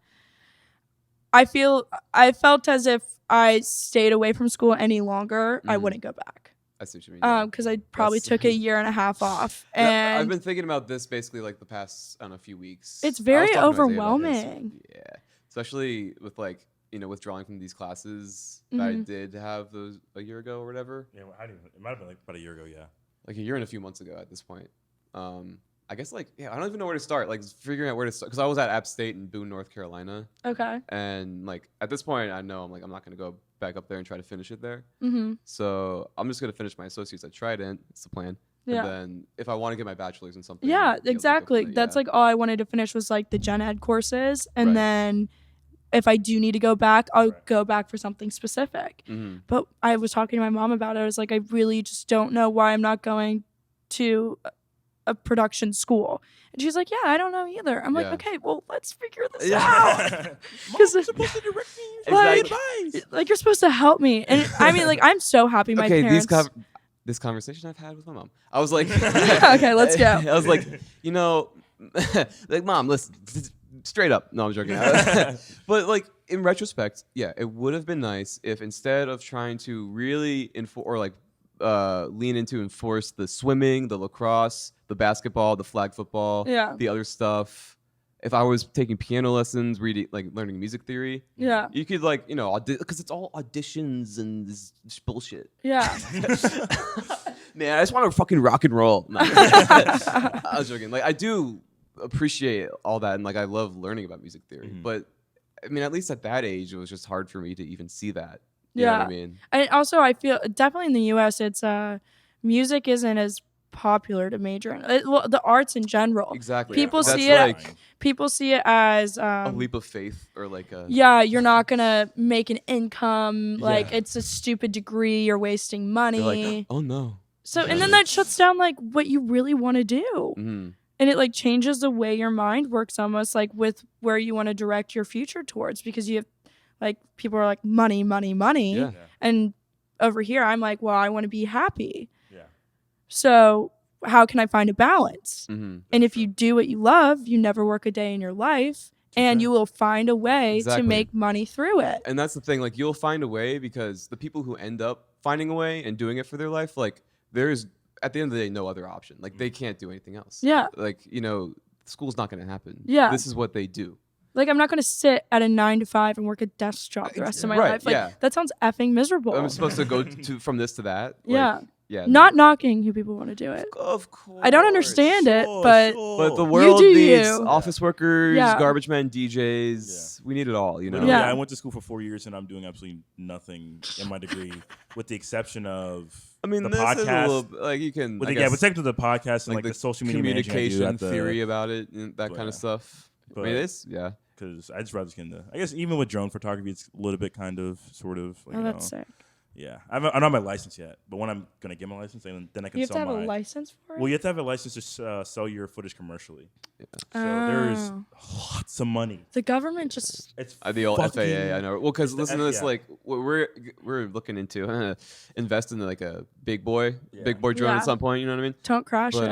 felt as if I stayed away from school any longer, I wouldn't go back. I see what you mean. Because I probably took a year and a half off. And I've been thinking about this basically like the past, I don't know, few weeks. It's very overwhelming. Yeah. Especially with like, withdrawing from these classes that I did have those a year ago or whatever. Yeah, it might have been like about a year ago, yeah. Like a year and a few months ago at this point. I guess like, I don't even know where to start. Like figuring out where to start. Because I was at App State in Boone, North Carolina. Okay. And like at this point, I know I'm not going to go back up there and try to finish it there. So I'm just going to finish my associates at Trident. It's the plan. Yeah. And then if I want to get my bachelor's in something. Yeah, exactly. That's like all I wanted to finish was like the gen ed courses. And then if I do need to go back, I'll go back for something specific. But I was talking to my mom about it. I was like, I really just don't know why I'm not going to a production school? And she's like, yeah, I don't know either. I'm like, Yeah. okay, well, let's figure this out. Because Mom's supposed to direct me. like you're supposed to help me. And I mean, like, I'm so happy my parents. This conversation I've had with my mom. I was like, okay, let's go. I was like, like, Mom, listen, straight up. No, I'm joking. But like in retrospect, yeah, it would have been nice if instead of trying to really lean into enforce the swimming, the lacrosse, the basketball, the flag football, the other stuff. If I was taking piano lessons, learning music theory, you could because it's all auditions and this bullshit. Yeah. Man, I just want to fucking rock and roll. No. I was joking. Like I do appreciate all that, and like I love learning about music theory. But I mean, at least at that age, it was just hard for me to even see that. You know what I mean? And also, I feel definitely in the U.S., it's music isn't as popular to major in. Well, the arts in general. Exactly. People see it as a leap of faith or like a you're not gonna make an income. Like it's a stupid degree. You're wasting money. They're like, oh no. So and then that shuts down like what you really want to do. And it like changes the way your mind works almost like with where you want to direct your future towards, because you have like people are like money. Yeah. And over here I'm like, well, I want to be happy. So how can I find a balance? And if you do what you love, you never work a day in your life, and you will find a way to make money through it. And that's the thing, like you'll find a way, because the people who end up finding a way and doing it for their life, like there's at the end of the day no other option. Like they can't do anything else. Yeah. Like, school's not going to happen. Yeah. This is what they do. Like, I'm not going to sit at a 9 to 5 and work a desk job the rest of my life. Like, that sounds effing miserable. I'm supposed to go from this to that. Like, yeah. Not knocking who people want to do it. Of course. I don't understand it, but the world needs you. office workers, garbage men, DJs. Yeah. We need it all, Yeah, I went to school for 4 years and I'm doing absolutely nothing in my degree, with the exception of the podcast. Is a little, like you can, but except for the podcast and like the social media communication theory about it and that kind of stuff. But, I mean, because I just rather get into. I guess even with drone photography, it's a little bit kind of, sort of. Like, that's sick. Yeah, I don't have my license yet, but when I'm gonna get my license, then I can. You have to have a license for it. Well, you have to have a license to sell your footage commercially. Yeah. So there's lots of money. The government just it's the old FAA. I know. Well, because listen to this, like we're looking into invest in like a big boy drone at some point. You know what I mean? Don't crash it.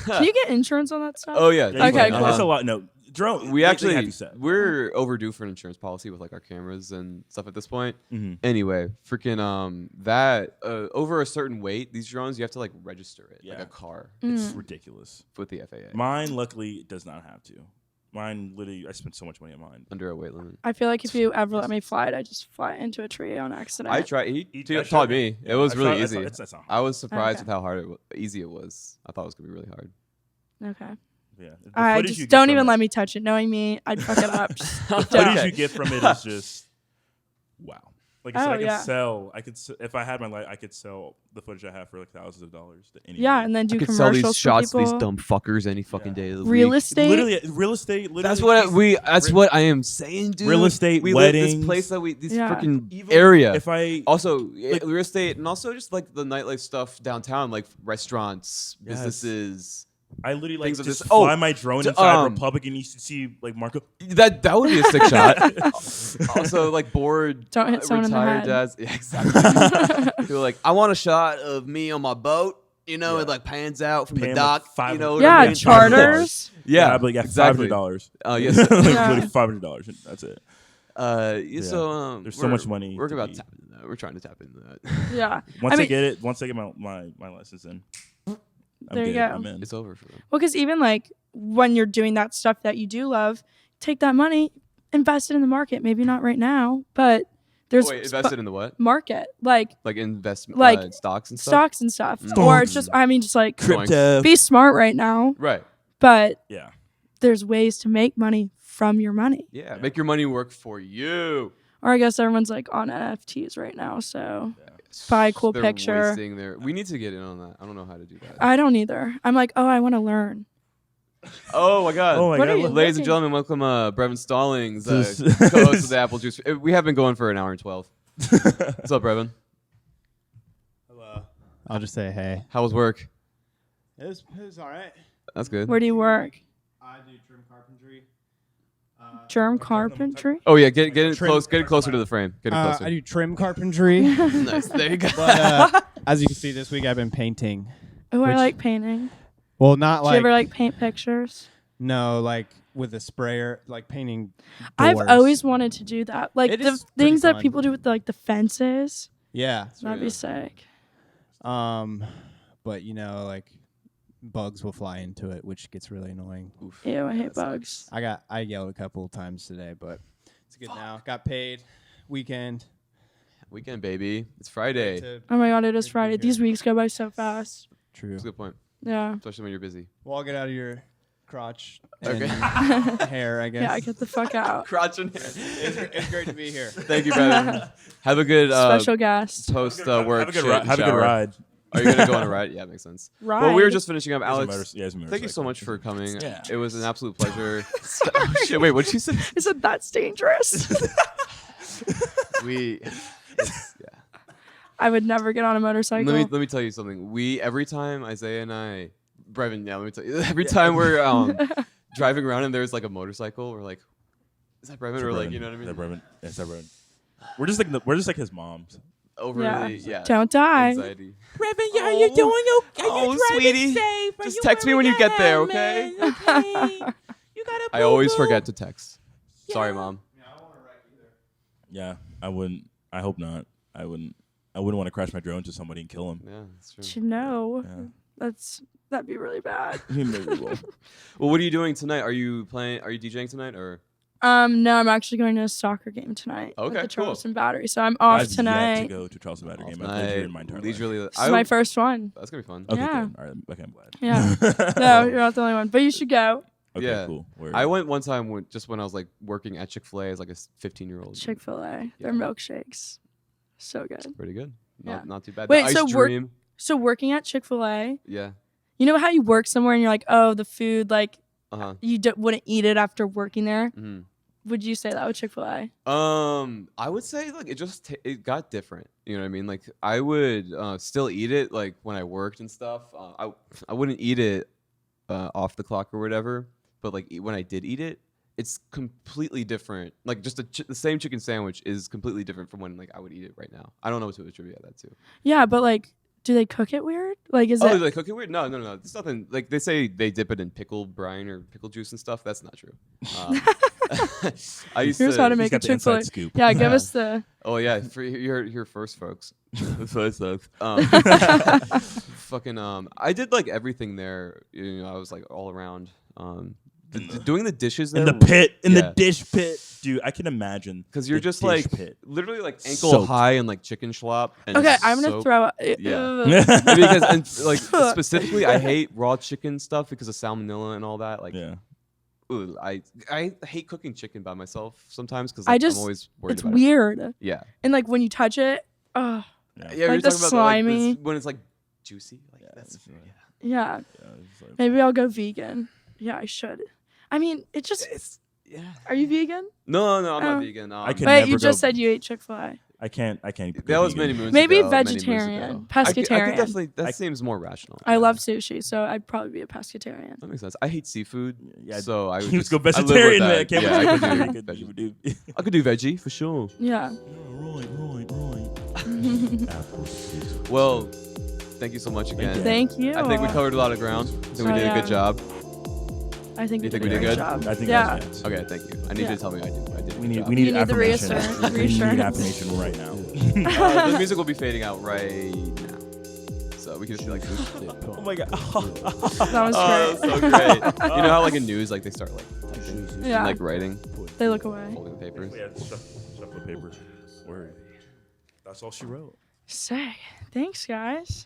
Can you get insurance on that stuff? Oh yeah. Okay. That's a lot. No. Drone. We're overdue for an insurance policy with like our cameras and stuff at this point. Anyway, freaking that over a certain weight, these drones you have to like register it like a car. It's ridiculous with the FAA. Mine luckily does not have to. Mine literally, I spent so much money on mine under a weight limit. I feel like if you ever let me fly it, I just fly into a tree on accident. I tried. He taught me. It was really easy. I was surprised with how easy it was. I thought it was gonna be really hard. Okay. Yeah. I just don't even let me touch it. Knowing me, I'd fuck it up. The footage you get from it is just wow. Like I said, I could sell. If I had I could sell the footage I have for like thousands of dollars to anyone. Yeah, and then do commercials sell these shots for to these dumb fuckers any fucking day of the real week. estate. Literally, real estate. That's what I am saying, dude. Real estate, we weddings. This place that this freaking area. If I also real estate and also just like the nightlife stuff downtown, like restaurants, businesses. I literally like just fly my drone inside Republic and you should see like Marco. That would be a sick shot. Also, like bored, don't hit someone retired in the dads. Yeah, exactly. People like, I want a shot of me on my boat. It like pans out from the dock. Like charters. Yeah, but exactly. $500. Yes, $500. That's it. So there's so much money. We're about tapping into that. We're trying to tap into that. Yeah. Once I get my license in. There you go. It's over for them. Well, because even like when you're doing that stuff that you do love, take that money, invest it in the market. Maybe not right now, but there's invested in the what? Market, like investment, like stocks and stuff, or it's just just like crypto. Be smart right now, right? But there's ways to make money from your money. Yeah, make your money work for you. Or I guess everyone's like on NFTs right now, so. Buy a cool picture. We need to get in on that. I don't know how to do that. I don't either. I'm like, I want to learn. Oh my god! Ladies and gentlemen, welcome Brevin Stallings, co-host of the Apple Juice. We have been going for an hour and 12. What's up, Brevin? Hello. I'll just say hey. How was work? It was all right. That's good. Where do you work? I do trim carpentry. Germ carpentry? Oh yeah, get it close. Get it closer to the frame. Get it closer. I do trim carpentry. Nice. There you go. But as you can see, this week I've been painting. Oh, I like painting. Well, not Do like. you ever like paint pictures? No, like with a sprayer, like painting. I've doors. always wanted to do that. Like It the is things pretty that fun. people do with like the fences. Yeah. That'd be sick. But like bugs will fly into it, which gets really annoying. Oof. Ew, I hate bugs. I yelled a couple of times today, but it's good now. Got paid. Weekend. Weekend, baby. It's Friday. Oh my god, it is Great to be Friday. here. These weeks go by so fast. True. That's a good point. Yeah. Especially when you're busy. Well, I'll get out of your crotch and Okay. hair, I guess. Yeah, get the fuck out. Crotch and hair. It's great to be here. Thank you, brother. Have a good Special guest. post work. Have a good ride. Are you gonna go on a ride? Yeah, makes sense. Ride. Well, we were just finishing up. Alex, Thank thank you so much for coming. Yeah. It was an absolute pleasure. Oh, shit, wait, what'd you say? I said that's dangerous. Yeah. I would never get on a motorcycle. Let me tell you something. Every time Isaiah and I, Brevin, yeah, let me tell you. Every time we're driving around and there's like a motorcycle, we're like, is that Brevin? Or like, you know what I mean? That Brevin. Yes, that Brevin. We're just like his moms. Overly, yeah. Don't die. Anxiety. Reverend, are you doing okay? Are Oh, you driving sweetie. safe? Are Just you text me when wearing you your get there, helmet? Okay. You got a I always boo-boo? forget to text. Sorry, Yeah. Mom. Yeah, I wouldn't. I hope not. I wouldn't want to crash my drone to somebody and kill him. Yeah, that's true. To know. Yeah. That'd be really bad. Maybe we will. Well, what are you doing tonight? Are you DJing tonight or? No, I'm actually going to a soccer game tonight. Okay, at the cool. Charleston Battery, so I'm off I've yet tonight. to go to Charleston Battery game. I've lived here in my entire life. Leisurely. This is my first one. That's gonna be fun. Okay, Yeah. good. All right. Okay, I'm glad. Yeah. No, you're not the only one, but you should go. Okay, Yeah. cool. Word. I went one time when I was like working at Chick-fil-A as like a 15-year-old. Chick-fil-A. Their milkshakes, so good. Pretty good. Yeah. Not too bad. Wait, the so Ice work- Dream. So working at Chick-fil-A, Yeah. you know how you work somewhere and you're like, oh, the food, like Uh-huh. you wouldn't eat it after working there. Mhm. Would you say that with Chick-fil-A? I would say like it got different. You know what I mean? Like I would still eat it like when I worked and stuff. I wouldn't eat it off the clock or whatever. But like when I did eat it, it's completely different. Like just the same chicken sandwich is completely different from when like I would eat it right now. I don't know what to attribute that to. Yeah, but like, do they cook it weird? Like, is Oh, it? do they cook it weird? No. There's nothing. Like they say they dip it in pickle brine or pickle juice and stuff. That's not true. I used Here's to. how to He's make a got the inside Chick-fil-A. scoop. Yeah, give us the. Oh yeah, for your first, folks. First, folks. Fucking I did like everything there. You know, I was like all around. Doing the dishes there In the pit, in yeah. the dish pit, dude. I can imagine. because you're the just dish like pit. literally like ankle Soaked. high in like chicken schlop. And Okay, I'm gonna soap. throw up. Yeah. Because and, like specifically, I hate raw chicken stuff because of salmonella and all that. Like, Yeah. ooh, I hate cooking chicken by myself sometimes because I like, just- I'm always worried It's about weird. it. Yeah. And like when you touch it, oh Yeah, Like you're the talking about slimy- when it's like juicy. Like Yeah, that's it's, yeah. yeah. Yeah, it's like- Maybe I'll go vegan. Yeah, I should. I mean, it just. It's yeah. Are you vegan? No, I'm not Oh. vegan. I can Wait, never you just go- said you ate Chick-fil-A. I can't. That was many moons Maybe ago. many moons vegetarian, ago. pescatarian. I could definitely. That I- seems more rational. I love sushi, so I'd probably be a pescatarian. That makes sense. I hate seafood. Yeah, So I would Let's just, go I live with vegetarian, man. that. Can't Yeah, I believe could you do could- you veggie. would do. I could do veggie for sure. Yeah. Well, thank you so much again. Thank you. I think we covered a lot of ground. I think we Oh, did a yeah. good job. I think You we think did we a did great good? job. I think Yeah. that's yes. Okay, thank you. I need you Yeah. to tell me I did a good We need. job. We need You need the affirmation. reassurance. We need affirmation right now. The music will be fading out right now. So we can just be like, Oh my god. That was oh, great. so great. You know how like in news, like they start like typing, Yeah. like writing, They look away. folding the papers. Yeah, shuffle the papers. Word. That's all she wrote. Say, thanks, guys.